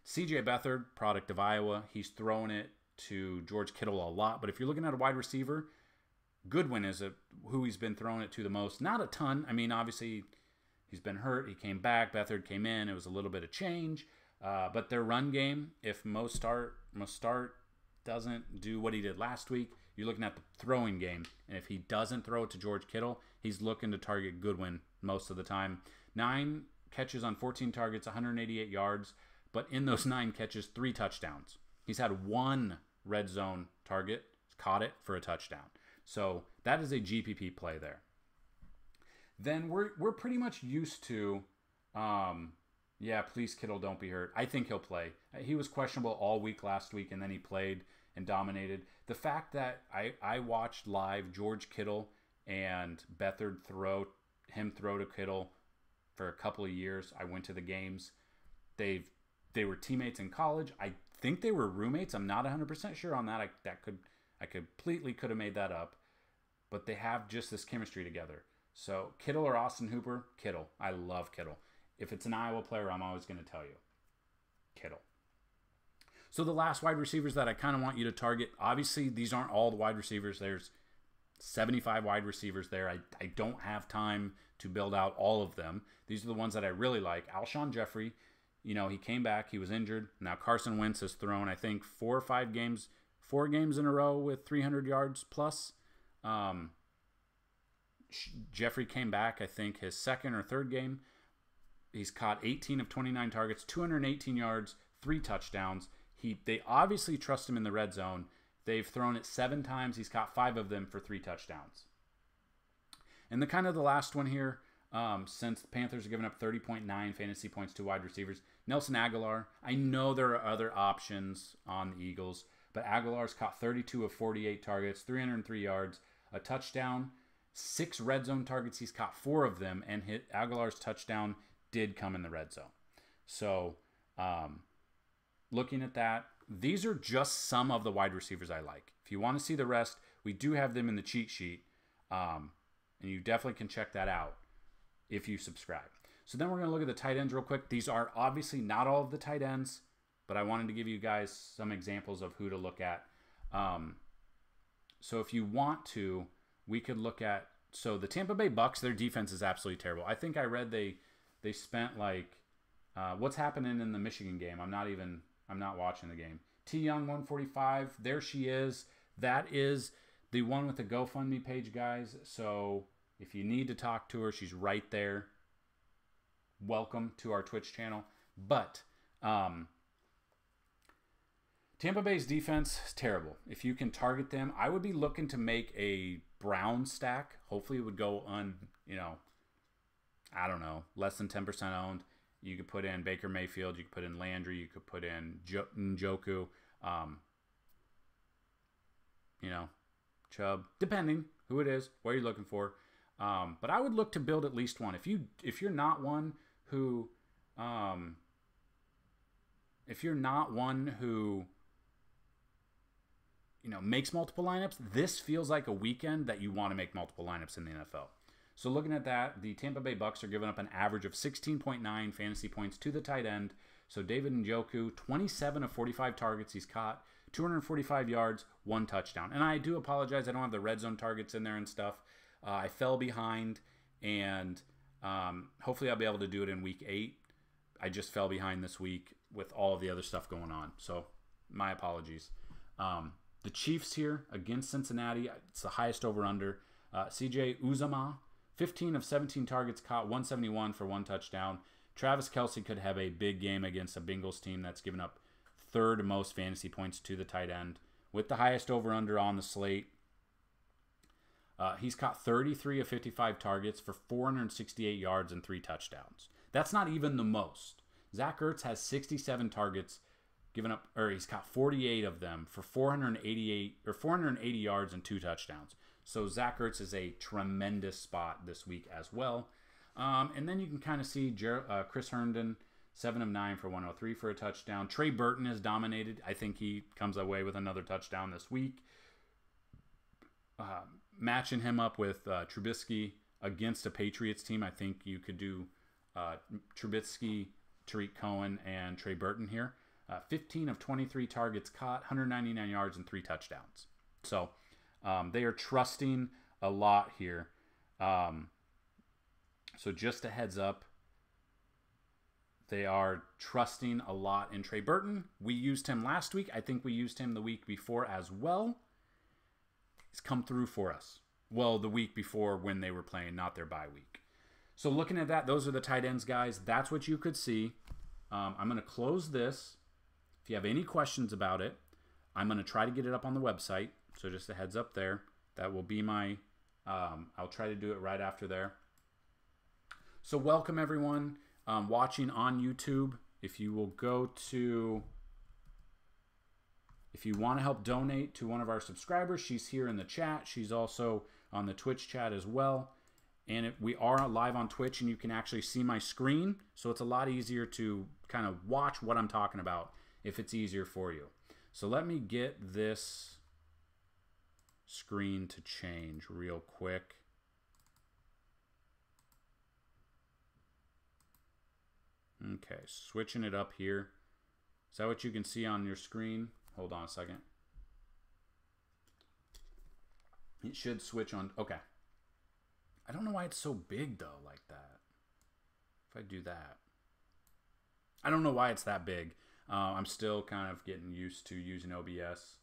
C.J. Beathard, product of Iowa. He's throwing it to George Kittle a lot. But if you're looking at a wide receiver, Goodwin is who he's been throwing it to the most. Not a ton. Obviously, he's been hurt. He came back. Beathard came in. It was a little bit of change. But their run game, if Mostart doesn't do what he did last week, you're looking at the throwing game. And if he doesn't throw it to George Kittle, he's looking to target Goodwin most of the time. 9 catches on 14 targets, 188 yards. But in those 9 catches, 3 touchdowns. He's had 1 red zone target, caught it for a touchdown. So that is a GPP play there. Then we're pretty much used to, please Kittle, don't be hurt. I think he'll play. He was questionable all week last week, and then he played and dominated. The fact that I watched live George Kittle and Beathard throw to Kittle for a couple of years. I went to the games. They were teammates in college. I think they were roommates. I'm not 100% sure on that. I completely could have made that up. But they have just this chemistry together. So Kittle or Austin Hooper? Kittle. I love Kittle. If it's an Iowa player, I'm always going to tell you. Kittle. So the last wide receivers that I kind of want you to target, obviously these aren't all the wide receivers. There's 75 wide receivers there. I don't have time to build out all of them. These are the ones that I really like. Alshon Jeffrey, you know, he came back. He was injured. Now Carson Wentz has thrown, I think, 4 games in a row with 300 yards plus. Jeffrey came back, I think, his second or third game. He's caught 18 of 29 targets, 218 yards, 3 touchdowns. They obviously trust him in the red zone. They've thrown it 7 times. He's caught 5 of them for 3 touchdowns. And the last one here, since the Panthers have given up 30.9 fantasy points to wide receivers, Nelson Aguilar. I know there are other options on the Eagles, but Aguilar's caught 32 of 48 targets, 303 yards, a touchdown, 6 red zone targets. He's caught 4 of them, and Aguilar's touchdown did come in the red zone. So, looking at that, these are just some of the wide receivers I like. If you want to see the rest, we do have them in the cheat sheet, and you definitely can check that out if you subscribe. So then we're going to look at the tight ends real quick. These are obviously not all of the tight ends, but I wanted to give you guys some examples of who to look at. So if you want to, we could look at, so the Tampa Bay Bucks, their defense is absolutely terrible. I think I read they spent like, what's happening in the Michigan game? I'm not watching the game. T. Young 145, there she is. That is the one with the GoFundMe page, guys. So if you need to talk to her, she's right there. Welcome to our Twitch channel. But Tampa Bay's defense is terrible. If you can target them, I would be looking to make a Brown stack. Hopefully it would go I don't know, less than 10% owned. You could put in Baker Mayfield. You could put in Landry. You could put in Njoku. Chubb. Depending who it is, what you're looking for. But I would look to build at least one. If you're not one who makes multiple lineups, this feels like a weekend that you want to make multiple lineups in the NFL. So looking at that, the Tampa Bay Bucks are giving up an average of 16.9 fantasy points to the tight end. So David Njoku, 27 of 45 targets he's caught, 245 yards, 1 touchdown. And I do apologize, I don't have the red zone targets in there and stuff. I fell behind, and hopefully I'll be able to do it in week 8. I just fell behind this week with all of the other stuff going on. So my apologies. The Chiefs here against Cincinnati, it's the highest over-under. CJ Uzomah, 15 of 17 targets caught, 171 for 1 touchdown. Travis Kelce could have a big game against a Bengals team that's given up 3rd most fantasy points to the tight end, with the highest over-under on the slate. He's caught 33 of 55 targets for 468 yards and 3 touchdowns. That's not even the most. Zach Ertz has 67 targets, he's caught 48 of them for 480 yards and 2 touchdowns. So Zach Ertz is a tremendous spot this week as well. And then you can kind of see Chris Herndon, 7 of 9 for 103 for a touchdown. Trey Burton has dominated. I think he comes away with another touchdown this week. Matching him up with Trubisky against a Patriots team, I think you could do Trubisky, Tariq Cohen, and Trey Burton here. 15 of 23 targets caught, 199 yards, and 3 touchdowns. So they are trusting a lot here. So just a heads up, they are trusting a lot in Trey Burton. We used him last week. I think we used him the week before as well. He's come through for us. Well, the week before when they were playing, not their bye week. So looking at that, those are the tight ends, guys. That's what you could see. I'm going to close this. If you have any questions about it, I'm going to try to get it up on the website. So just a heads up there. That will be my, I'll try to do it right after there. So welcome everyone watching on YouTube. If you will go to, if you want to help donate to one of our subscribers, she's here in the chat. She's also on the Twitch chat as well. And we are live on Twitch, and you can actually see my screen. So it's a lot easier to kind of watch what I'm talking about if it's easier for you. So let me get this screen to change real quick. Okay, switching it up here. Is that what you can see on your screen? Hold on a second. It should switch on. Okay. I don't know why it's so big, though, like that. If I do that. I don't know why it's that big. I'm still kind of getting used to using OBS.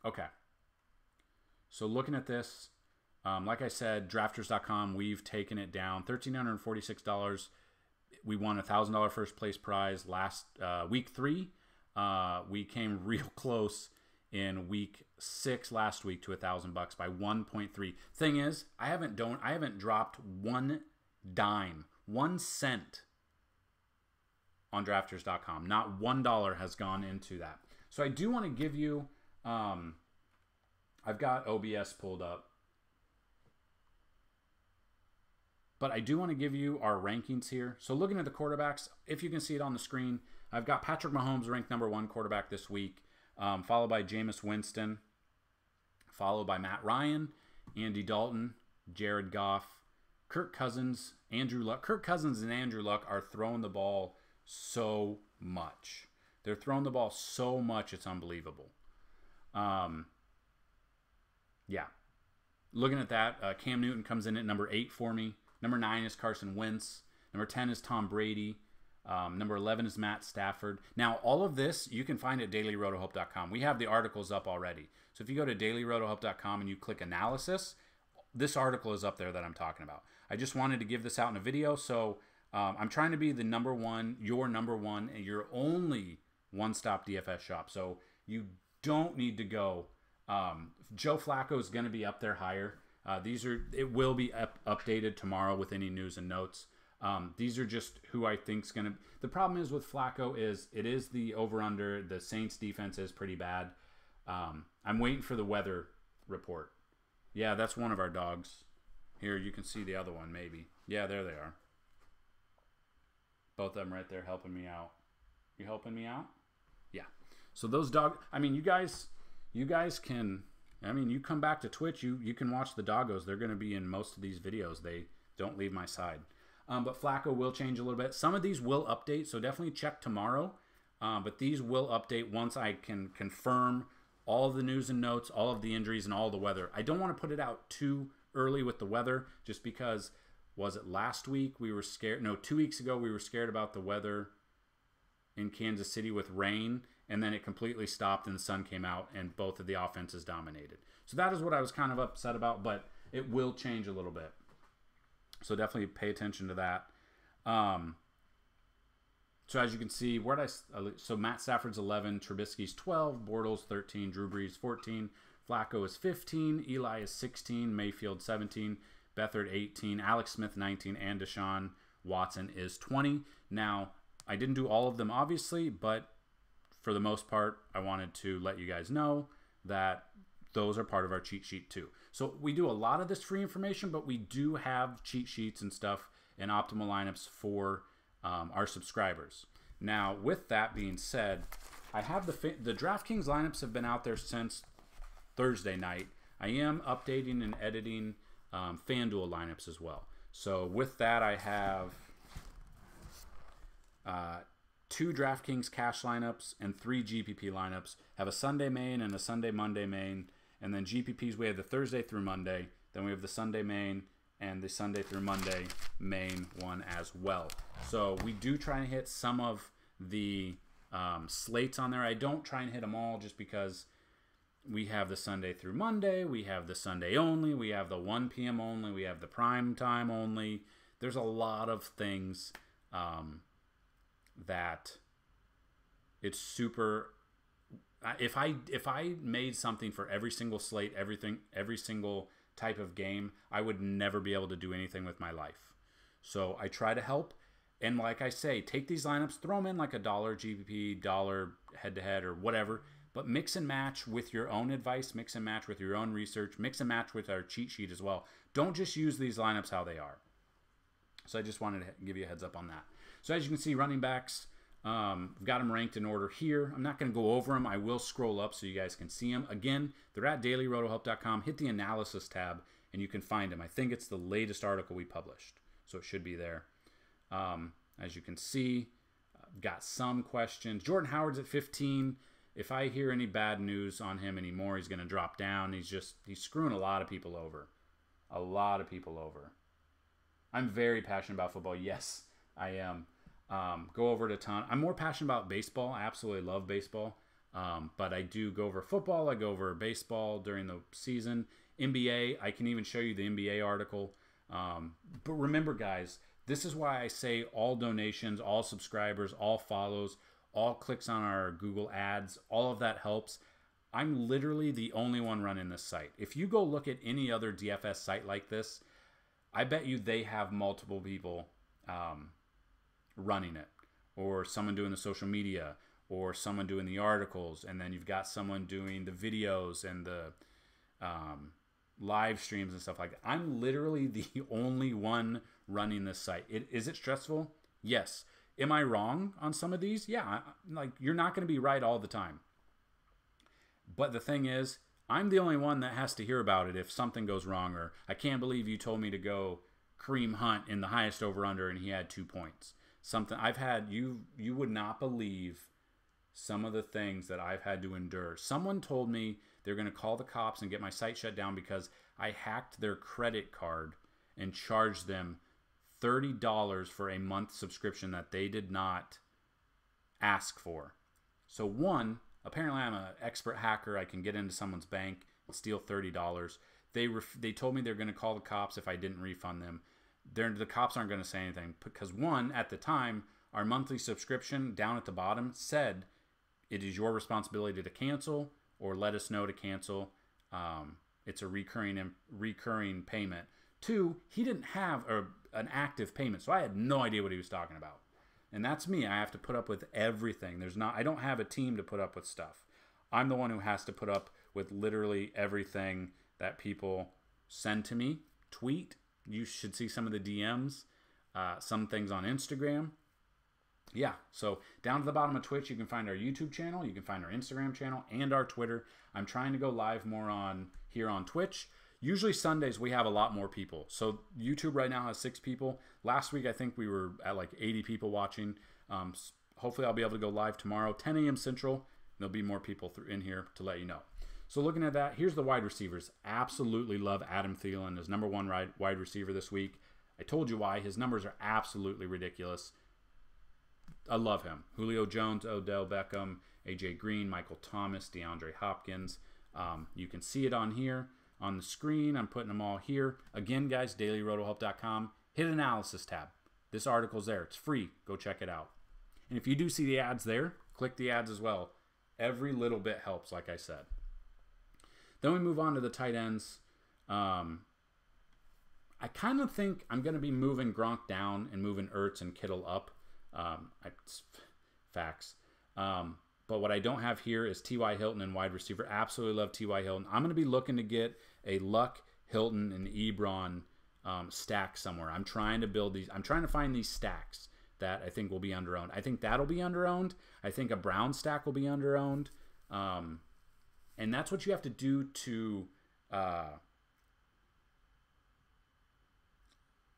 Okay. So looking at this, like I said, drafters.com, we've taken it down. $1,346. We won a $1,000 first place prize last week 3. We came real close in week 6 last week to $1,000 by 1.3. Thing is, I haven't dropped one dime, 1 cent on drafters.com. Not $1 has gone into that. So I do want to give you, I've got OBS pulled up, but I do want to give you our rankings here. So looking at the quarterbacks, if you can see it on the screen, I've got Patrick Mahomes ranked #1 quarterback this week, followed by Jameis Winston, followed by Matt Ryan, Andy Dalton, Jared Goff, Kirk Cousins, Andrew Luck. Kirk Cousins and Andrew Luck are throwing the ball so much. They're throwing the ball so much, it's unbelievable. Yeah. Looking at that, Cam Newton comes in at #8 for me. #9 is Carson Wentz. #10 is Tom Brady. #11 is Matt Stafford. Now, all of this you can find at dailyrotohope.com. We have the articles up already. So if you go to dailyrotohope.com and you click analysis, this article is up there that I'm talking about. I just wanted to give this out in a video. So I'm trying to be the #1, your #1, and your only one-stop DFS shop. So you don't need to go. Joe Flacco is going to be up there higher. It will be updated tomorrow with any news and notes. These are just who I think is going to. The problem is with Flacco is it is the over/under. The Saints defense is pretty bad. I'm waiting for the weather report. Yeah, that's one of our dogs. Here you can see the other one maybe. Yeah, there they are. Both of them right there helping me out. You helping me out? Yeah. So those dogs. I mean, you guys can. I mean, you come back to Twitch. You can watch the doggos. They're going to be in most of these videos. They don't leave my side. But Flacco will change a little bit. Some of these will update, so definitely check tomorrow. But these will update once I can confirm all of the news and notes, all of the injuries, and all the weather. I don't want to put it out too early with the weather, just because, was it last week we were scared? No, 2 weeks ago we were scared about the weather in Kansas City with rain, and then it completely stopped and the sun came out and both of the offenses dominated. So that is what I was kind of upset about, but it will change a little bit. So definitely pay attention to that. So as you can see, so Matt Stafford's 11, Trubisky's 12, Bortles 13, Drew Brees 14, Flacco is 15, Eli is 16, Mayfield 17, Beathard 18, Alex Smith 19, and Deshaun Watson is 20. Now, I didn't do all of them obviously, but for the most part, I wanted to let you guys know that those are part of our cheat sheet too. So we do a lot of this free information, but we do have cheat sheets and stuff and optimal lineups for our subscribers. Now, with that being said, I have the DraftKings lineups have been out there since Thursday night. I am updating and editing FanDuel lineups as well. So with that, I have 2 DraftKings cash lineups and 3 GPP lineups. Have a Sunday main and a Sunday Monday main. And then GPPs, we have the Thursday through Monday. Then we have the Sunday main and the Sunday through Monday main one as well. So we do try and hit some of the slates on there. I don't try and hit them all just because we have the Sunday through Monday. We have the Sunday only. We have the 1 p.m. only. We have the prime time only. There's a lot of things that it's super. If I made something for every single slate, every single type of game, I would never be able to do anything with my life. So I try to help. And like I say, take these lineups, throw them in like $1 GPP, $1 head-to-head or whatever, but mix and match with your own advice, mix and match with your own research, mix and match with our cheat sheet as well. Don't just use these lineups how they are. So I just wanted to give you a heads up on that. So as you can see, running backs, I've got them ranked in order here. I'm not going to go over them. I will scroll up so you guys can see them. Again, they're at dailyrotohelp.com. Hit the analysis tab and you can find them. I think it's the latest article we published, so it should be there. As you can see, I've got some questions. Jordan Howard's at 15. if I hear any bad news on him anymore, he's going to drop down. He's screwing a lot of people over. A lot of people over. I'm very passionate about football. Yes, I am. Go over it a ton. I'm more passionate about baseball. I absolutely love baseball. But I do go over football. I go over baseball during the season. NBA, I can even show you the NBA article. But remember, guys, this is why I say all donations, all subscribers, all follows, all clicks on our Google ads, all of that helps. I'm literally the only one running this site. If you go look at any other DFS site like this, I bet you they have multiple people running it, or someone doing the social media, or someone doing the articles, and then you've got someone doing the videos and the live streams and stuff like that. I'm literally the only one running this site. Is it stressful? Yes. Am I wrong on some of these? Yeah. Like, you're not going to be right all the time. But the thing is, I'm the only one that has to hear about it if something goes wrong, or I can't believe you told me to go Kareem Hunt in the highest over-under and he had 2 points. Something I've had, you would not believe some of the things that I've had to endure. Someone told me they're going to call the cops and get my site shut down because I hacked their credit card and charged them $30 for a month subscription that they did not ask for. So one, apparently I'm an expert hacker. I can get into someone's bank and steal $30. They told me they're going to call the cops if I didn't refund them. The cops aren't going to say anything because, one, at the time, our monthly subscription down at the bottom said it is your responsibility to cancel or let us know to cancel. It's a recurring payment. Two, he didn't have an active payment, so I had no idea what he was talking about. And that's me. I have to put up with everything. I don't have a team to put up with stuff. I'm the one who has to put up with literally everything that people send to me. Tweet. You should see some of the DMs. Some things on Instagram. Yeah, so down to the bottom of Twitch, you can find our YouTube channel. You can find our Instagram channel and our Twitter. I'm trying to go live more here on Twitch. Usually Sundays, we have a lot more people. So YouTube right now has 6 people. Last week, I think we were at like 80 people watching. Hopefully, I'll be able to go live tomorrow, 10 a.m. Central. There'll be more people in here to let you know. So looking at that, here's the wide receivers. Absolutely love Adam Thielen as number 1 wide receiver this week. I told you why. His numbers are absolutely ridiculous. I love him. Julio Jones, Odell Beckham, AJ Green, Michael Thomas, DeAndre Hopkins. You can see it on here on the screen. I'm putting them all here. Again, guys, dailyrotohelp.com. Hit analysis tab. This article's there. It's free. Go check it out. And if you do see the ads there, click the ads as well. Every little bit helps, like I said. Then we move on to the tight ends. I kind of think I'm going to be moving Gronk down and moving Ertz and Kittle up. Facts. But what I don't have here is T.Y. Hilton and wide receiver. Absolutely love T.Y. Hilton. I'm going to be looking to get a Luck, Hilton, and Ebron stack somewhere. I'm trying to build these. I'm trying to find these stacks that I think will be underowned. I think that'll be underowned. I think a Brown stack will be underowned. And that's what you have to do to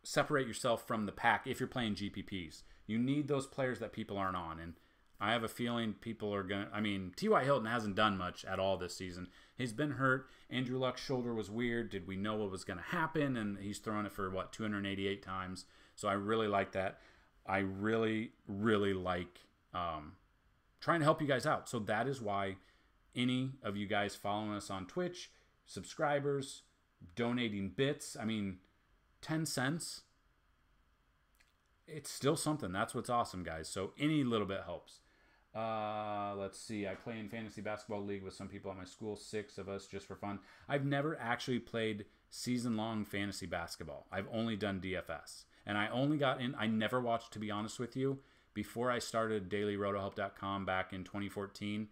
separate yourself from the pack if you're playing GPPs. You need those players that people aren't on. And I have a feeling people are going to... I mean, T.Y. Hilton hasn't done much at all this season. He's been hurt. Andrew Luck's shoulder was weird. Did we know what was going to happen? And he's thrown it for, 288 times. So I really like that. I really, really like trying to help you guys out. So that is why any of you guys following us on Twitch, subscribers, donating bits, 10 cents, it's still something. That's what's awesome, guys. So any little bit helps. Let's see. I play in fantasy basketball league with some people at my school, 6 of us just for fun. I've never actually played season-long fantasy basketball. I've only done DFS. And I only got in, I never watched, to be honest with you, before I started dailyrotohelp.com back in 2014.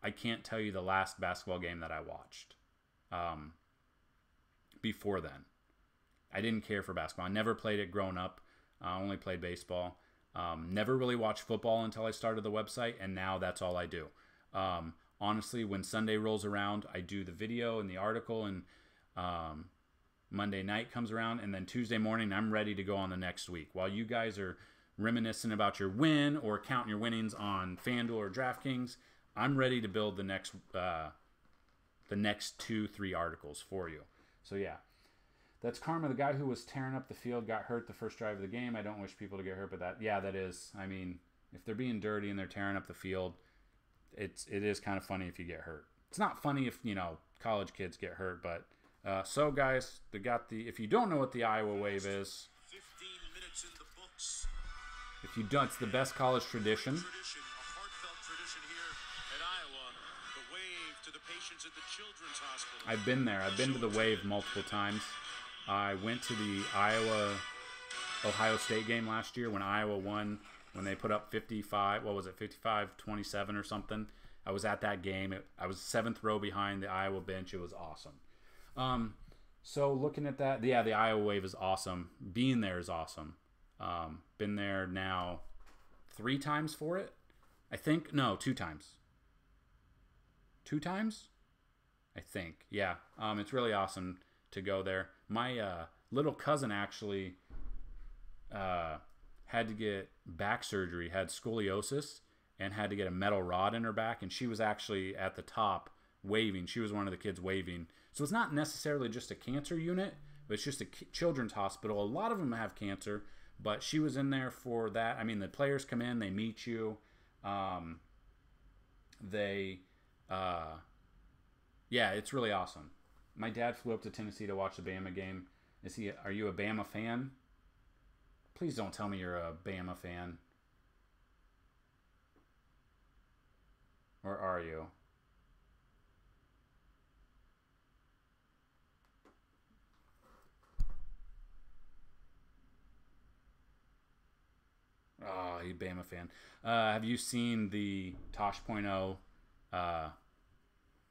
I can't tell you the last basketball game that I watched before then. I didn't care for basketball. I never played it growing up. I only played baseball. Never really watched football until I started the website, and now that's all I do. Honestly, when Sunday rolls around, I do the video and the article, and Monday night comes around, and then Tuesday morning, I'm ready to go on the next week. While you guys are reminiscing about your win or counting your winnings on FanDuel or DraftKings, I'm ready to build the next 2-3 articles for you. So yeah, that's karma. The guy who was tearing up the field got hurt the first drive of the game. I don't wish people to get hurt, but that is. I mean, if they're being dirty and they're tearing up the field, it is kind of funny if you get hurt. It's not funny if, you know, college kids get hurt, but so guys, if you don't know what the Iowa wave is, 15 minutes in the books. if you don't, it's the best college tradition. A heartfelt tradition here at Iowa. The wave to the patients at the Children's Hospital. I've been there. I've been to the wave multiple times. I went to the Ohio State game last year when Iowa won, when they put up 55, 55-27 or something. I was at that game. I was 7th row behind the Iowa bench. It was awesome. So looking at that, the Iowa wave is awesome. Being there is awesome. Been there now 3 times for it. I think, no, 2 times. 2 times? I think, yeah. It's really awesome to go there. My little cousin actually had to get back surgery, had scoliosis, and had to get a metal rod in her back, and she was actually at the top waving. She was one of the kids waving. So it's not necessarily just a cancer unit, but it's just a children's hospital. A lot of them have cancer, but she was in there for that. I mean, the players come in, they meet you. Yeah, it's really awesome. My dad flew up to Tennessee to watch the Bama game. Are you a Bama fan? Please don't tell me you're a Bama fan. Or are you? Oh, you Bama fan. Have you seen the Tosh.0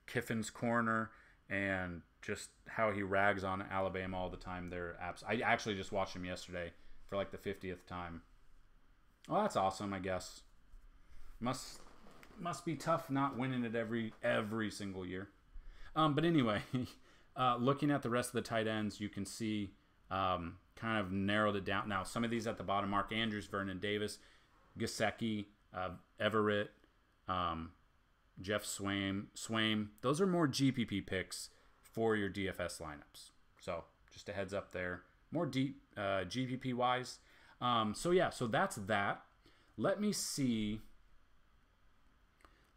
Kiffin's Corner and just how he rags on Alabama all the time? I actually just watched him yesterday for like the 50th time. Well, that's awesome, I guess. Must be tough not winning it every single year. But anyway, looking at the rest of the tight ends, you can see kind of narrowed it down. Now, some of these at the bottom: Mark Andrews, Vernon Davis, Gesicki, Everett, Jeff Swaim. Those are more GPP picks for your DFS lineups. So just a heads up there. More deep GPP wise. So that's that. Let me see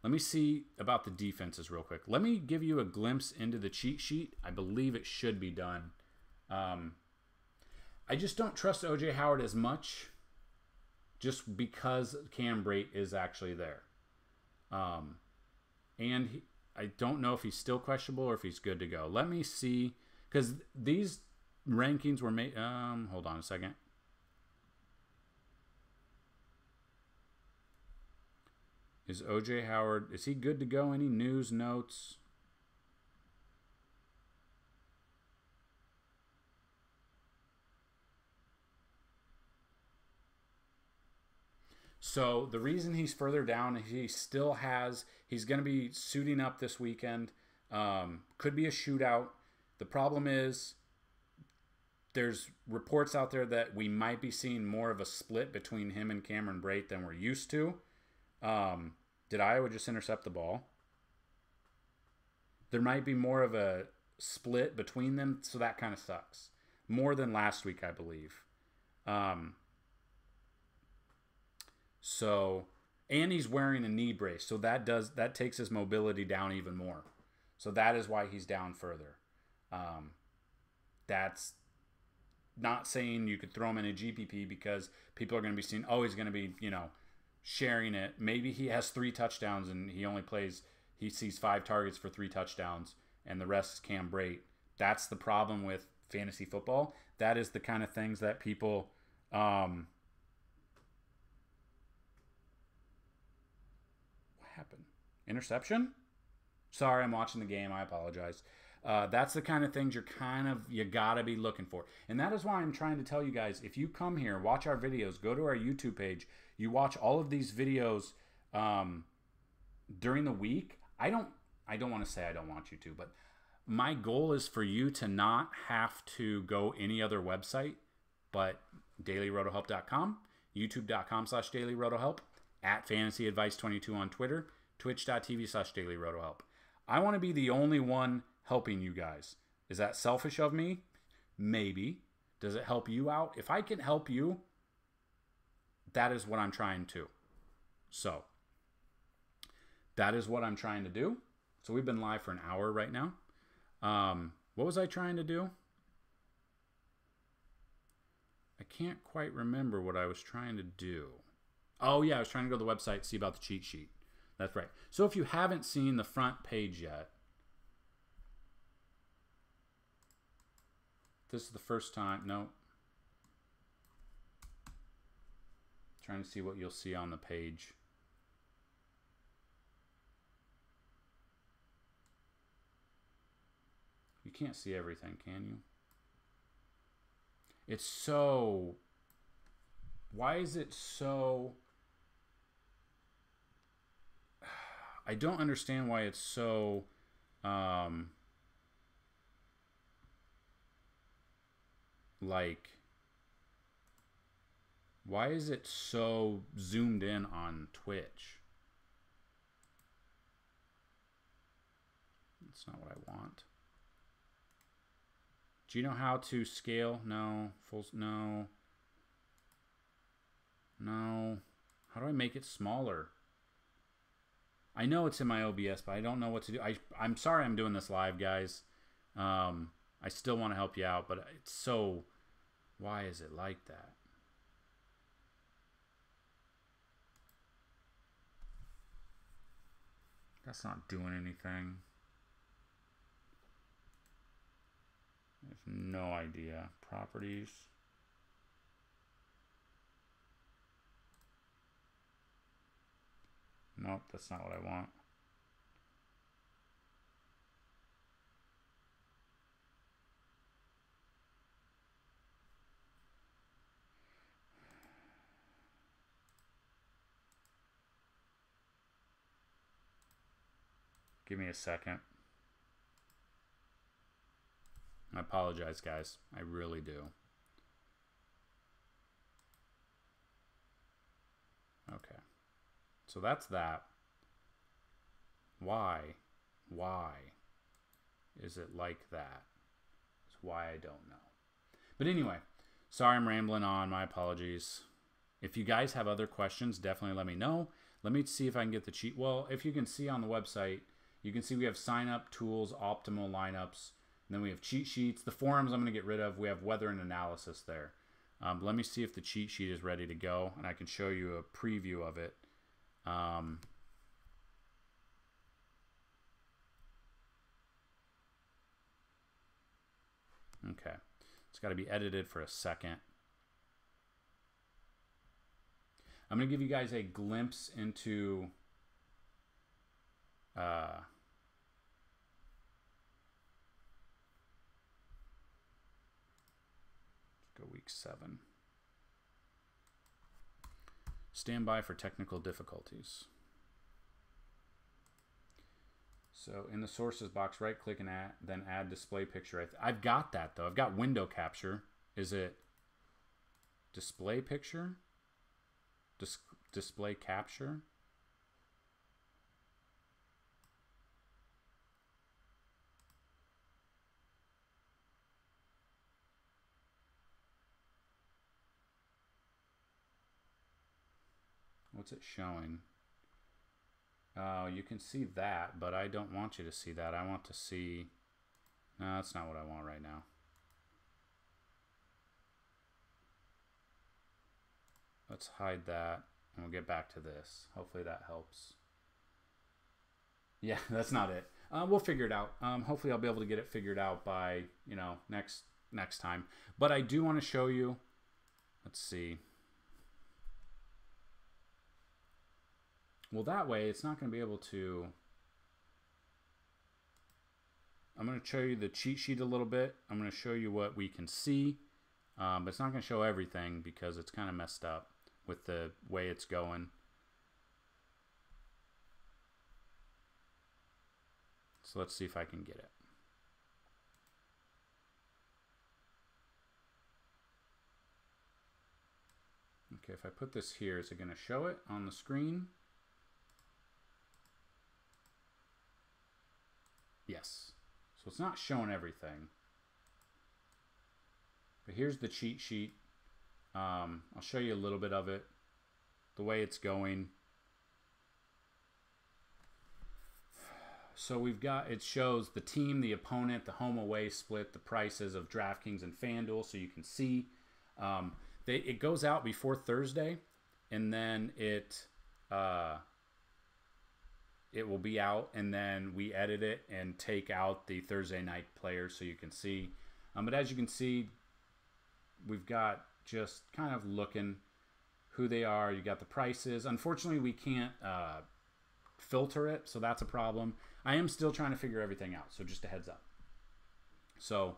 about the defenses real quick. Let me give you a glimpse into the cheat sheet. I believe it should be done. I just don't trust O.J. Howard as much just because Cam Brate is actually there. And I don't know if he's still questionable or if he's good to go. Let me see, because these rankings were made. Hold on a second. Is O.J. Howard, is he good to go? Any news, notes? So the reason he's further down, he's going to be suiting up this weekend. Could be a shootout. The problem is there's reports out there that we might be seeing more of a split between him and Cameron Brate than we're used to. Did Iowa just intercept the ball? There might be more of a split between them, so that kind of sucks. More than last week, I believe. And he's wearing a knee brace, so that takes his mobility down even more. So that is why he's down further. That's not saying you could throw him in a GPP because people are going to be seeing, he's going to be, sharing it. Maybe he has 3 touchdowns and he sees 5 targets for 3 touchdowns and the rest is Cam Brate. That's the problem with fantasy football. That is the kind of things that people what happened? Interception? Sorry, I'm watching the game. I apologize. That's the kind of things you gotta be looking for. And that is why I'm trying to tell you guys, if you come here, watch our videos, go to our YouTube page, you watch all of these videos during the week. I don't want to say I don't want you to, but my goal is for you to not have to go any other website but dailyrotohelp.com, youtube.com/dailyrotohelp, @fantasyadvice22 on Twitter, twitch.tv/dailyrotohelp. I want to be the only one helping you guys. Is that selfish of me? Maybe. Does it help you out? If I can help you, that is what I'm trying to. So, that is what I'm trying to do. So we've been live for an hour right now. What was I trying to do? I can't quite remember what I was trying to do. Oh yeah, I was trying to go to the website, see about the cheat sheet. That's right. So if you haven't seen the front page yet, this is the first time. No. Trying to see what you'll see on the page. You can't see everything, can you? It's so... Why is it so... I don't understand why it's so... like... Why is it so zoomed in on Twitch? That's not what I want. Do you know how to scale? No. No. No. How do I make it smaller? I know it's in my OBS, but I don't know what to do. I'm sorry I'm doing this live, guys. I still want to help you out, but it's so... Why is it like that? That's not doing anything. I have no idea. Properties. Nope, that's not what I want. Give me a second. I apologize, guys. I really do. Okay. So that's that. Why is it like that? It's why I don't know. But anyway, sorry I'm rambling on. My apologies. If you guys have other questions, definitely let me know. Let me see if I can get the cheat. Well, if you can see on the website, you can see we have sign up, tools, optimal lineups, and then we have cheat sheets. The forums I'm going to get rid of. We have weather and analysis there. Let me see if the cheat sheet is ready to go, and I can show you a preview of it. Okay, it's got to be edited for a second. I'm going to give you guys a glimpse into go week 7. Stand by for technical difficulties. So in the sources box, right click and then add display picture. I've got that though. I've got window capture. Is it display picture? Display capture? What's it showing? Oh, you can see that, but I don't want you to see that. I want to see... No, that's not what I want right now. Let's hide that, and we'll get back to this. Hopefully that helps. Yeah, that's not it. We'll figure it out. Hopefully I'll be able to get it figured out by, you know, next time. But I do want to show you... Let's see... Well, that way, it's not going to be able to... I'm going to show you the cheat sheet a little bit. I'm going to show you what we can see. But it's not going to show everything because it's kind of messed up with the way it's going. So let's see if I can get it. Okay, if I put this here, is it going to show it on the screen? Yes. So it's not showing everything. But here's the cheat sheet. I'll show you a little bit of it. The way it's going. So we've got, it shows the team, the opponent, the home away split, the prices of DraftKings and FanDuel, so you can see. It goes out before Thursday, and then it will be out, and then we edit it and take out the Thursday night players so you can see. But as you can see, we've got just kind of looking who they are. You got the prices. Unfortunately, we can't filter it, so that's a problem. I am still trying to figure everything out, so just a heads up. So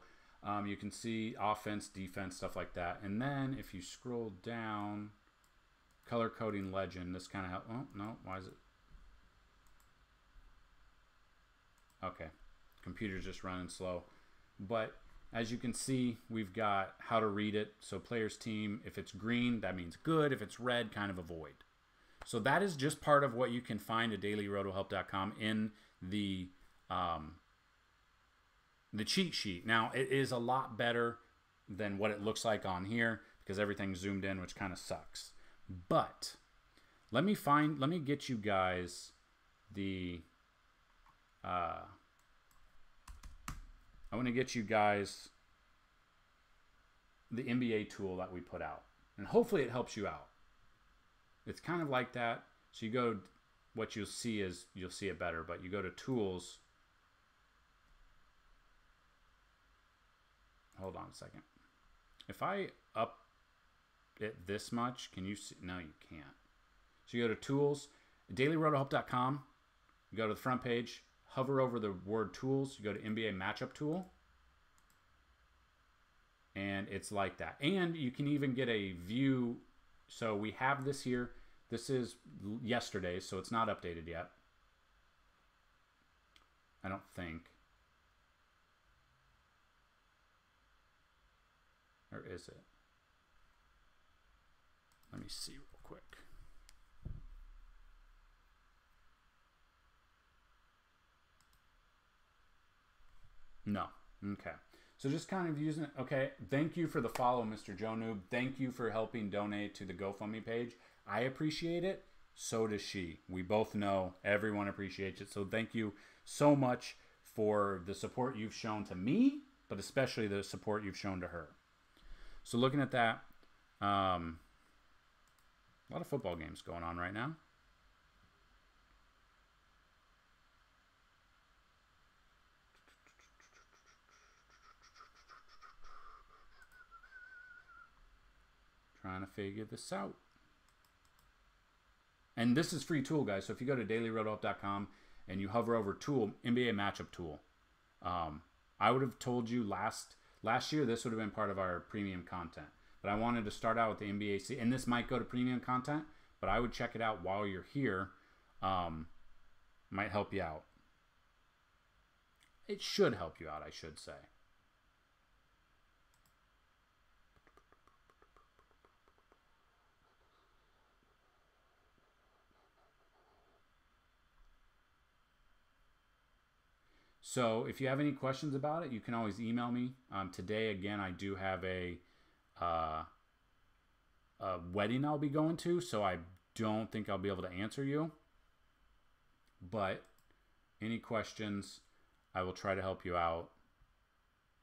you can see offense, defense, stuff like that. And then if you scroll down, color coding legend, this kind of helps. Oh, no, why is it? Okay, computer's just running slow. But as you can see, we've got how to read it. So player's team, if it's green, that means good. If it's red, kind of avoid. So that is just part of what you can find at dailyrotohelp.com in the cheat sheet. Now, it is a lot better than what it looks like on here because everything's zoomed in, which kind of sucks. But let me get you guys the I want to get you guys the NBA tool that we put out, and hopefully it helps you out. It's kind of like that. So you go, what you'll see is, you'll see it better, but you go to tools. Hold on a second. If I up it this much, can you see? No, you can't. So you go to tools, dailyrotohelp.com, you go to the front page, hover over the word tools, you go to NBA matchup tool, and it's like that. And you can even get a view. So we have this here. This is yesterday, so it's not updated yet. I don't think. Or is it? Let me see real quick. No. Okay. So just kind of using it. Okay. Thank you for the follow, Mr. Joe Noob. Thank you for helping donate to the GoFundMe page. I appreciate it. So does she. We both know everyone appreciates it. So thank you so much for the support you've shown to me, but especially the support you've shown to her. So looking at that, a lot of football games going on right now. Trying to figure this out. And this is free tool, guys. So if you go to dailyrotohelp.com and you hover over tool, NBA matchup tool, I would have told you last year this would have been part of our premium content. But I wanted to start out with the NBA, and this might go to premium content, but I would check it out while you're here. Might help you out. It should help you out, I should say. So if you have any questions about it, you can always email me. Today, again, I do have a wedding I'll be going to, so I don't think I'll be able to answer you. But any questions, I will try to help you out.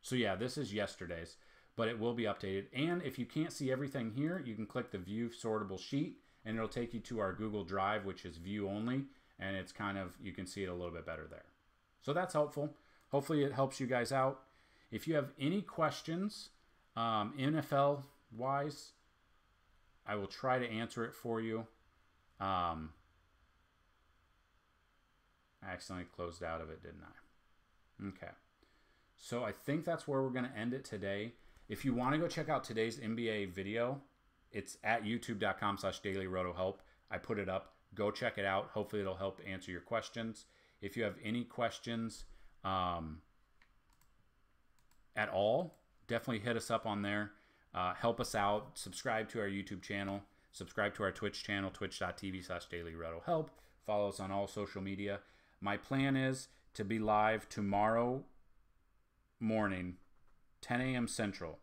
So yeah, this is yesterday's, but it will be updated. And if you can't see everything here, you can click the View Sortable Sheet, and it'll take you to our Google Drive, which is view only, and it's kind of, you can see it a little bit better there. So that's helpful. Hopefully it helps you guys out. If you have any questions, NFL-wise, I will try to answer it for you. I accidentally closed out of it, didn't I? Okay. So I think that's where we're going to end it today. If you want to go check out today's NBA video, it's at youtube.com/dailyrotohelp. I put it up. Go check it out. Hopefully it'll help answer your questions. If you have any questions at all, definitely hit us up on there. Help us out. Subscribe to our YouTube channel. Subscribe to our Twitch channel, twitch.tv/dailyrotohelp. Follow us on all social media. My plan is to be live tomorrow morning, 10 a.m. Central.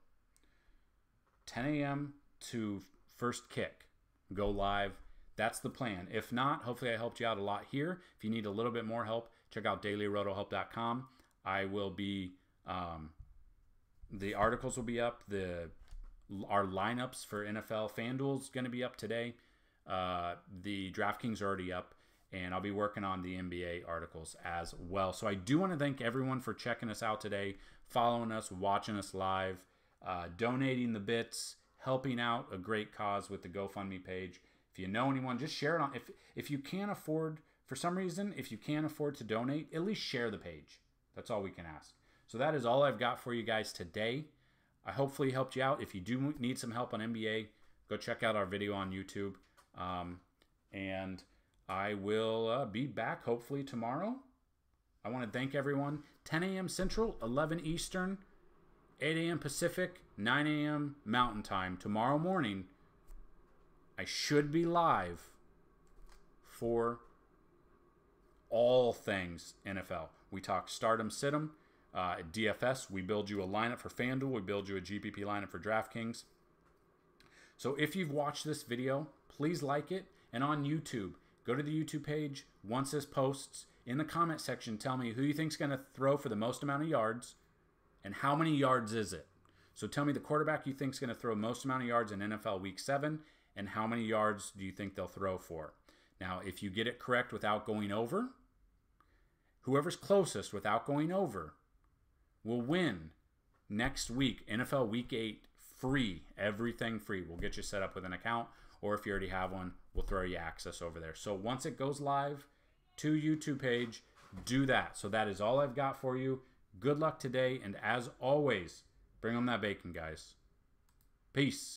10 a.m. to first kick. Go live. That's the plan. If not, hopefully I helped you out a lot here. If you need a little bit more help, check out dailyrotohelp.com. I will be, the articles will be up. Our lineups for NFL FanDuel is going to be up today. The DraftKings are already up, and I'll be working on the NBA articles as well. So I do want to thank everyone for checking us out today, following us, watching us live, donating the bits, helping out a great cause with the GoFundMe page. If you know anyone, just share it on. If you can't afford, for some reason, if you can't afford to donate, at least share the page. That's all we can ask. So that is all I've got for you guys today. I hopefully helped you out. If you do need some help on NBA, go check out our video on YouTube. And I will be back hopefully tomorrow. I want to thank everyone. 10 a.m. Central, 11 Eastern, 8 a.m. Pacific, 9 a.m. Mountain Time. Tomorrow morning, I should be live for all things NFL. We talk stardom, situm, DFS. We build you a lineup for FanDuel. We build you a GPP lineup for DraftKings. So if you've watched this video, please like it. And on YouTube, go to the YouTube page. Once this posts, in the comment section, tell me who you think's going to throw for the most amount of yards and how many yards is it. So tell me the quarterback you think's going to throw most amount of yards in NFL Week 7 and how many yards do you think they'll throw for. Now, if you get it correct without going over, whoever's closest without going over will win next week, NFL Week 8, free. Everything free. We'll get you set up with an account, or if you already have one, we'll throw you access over there. So once it goes live to YouTube page, do that. So that is all I've got for you. Good luck today, and as always, bring on that bacon, guys. Peace.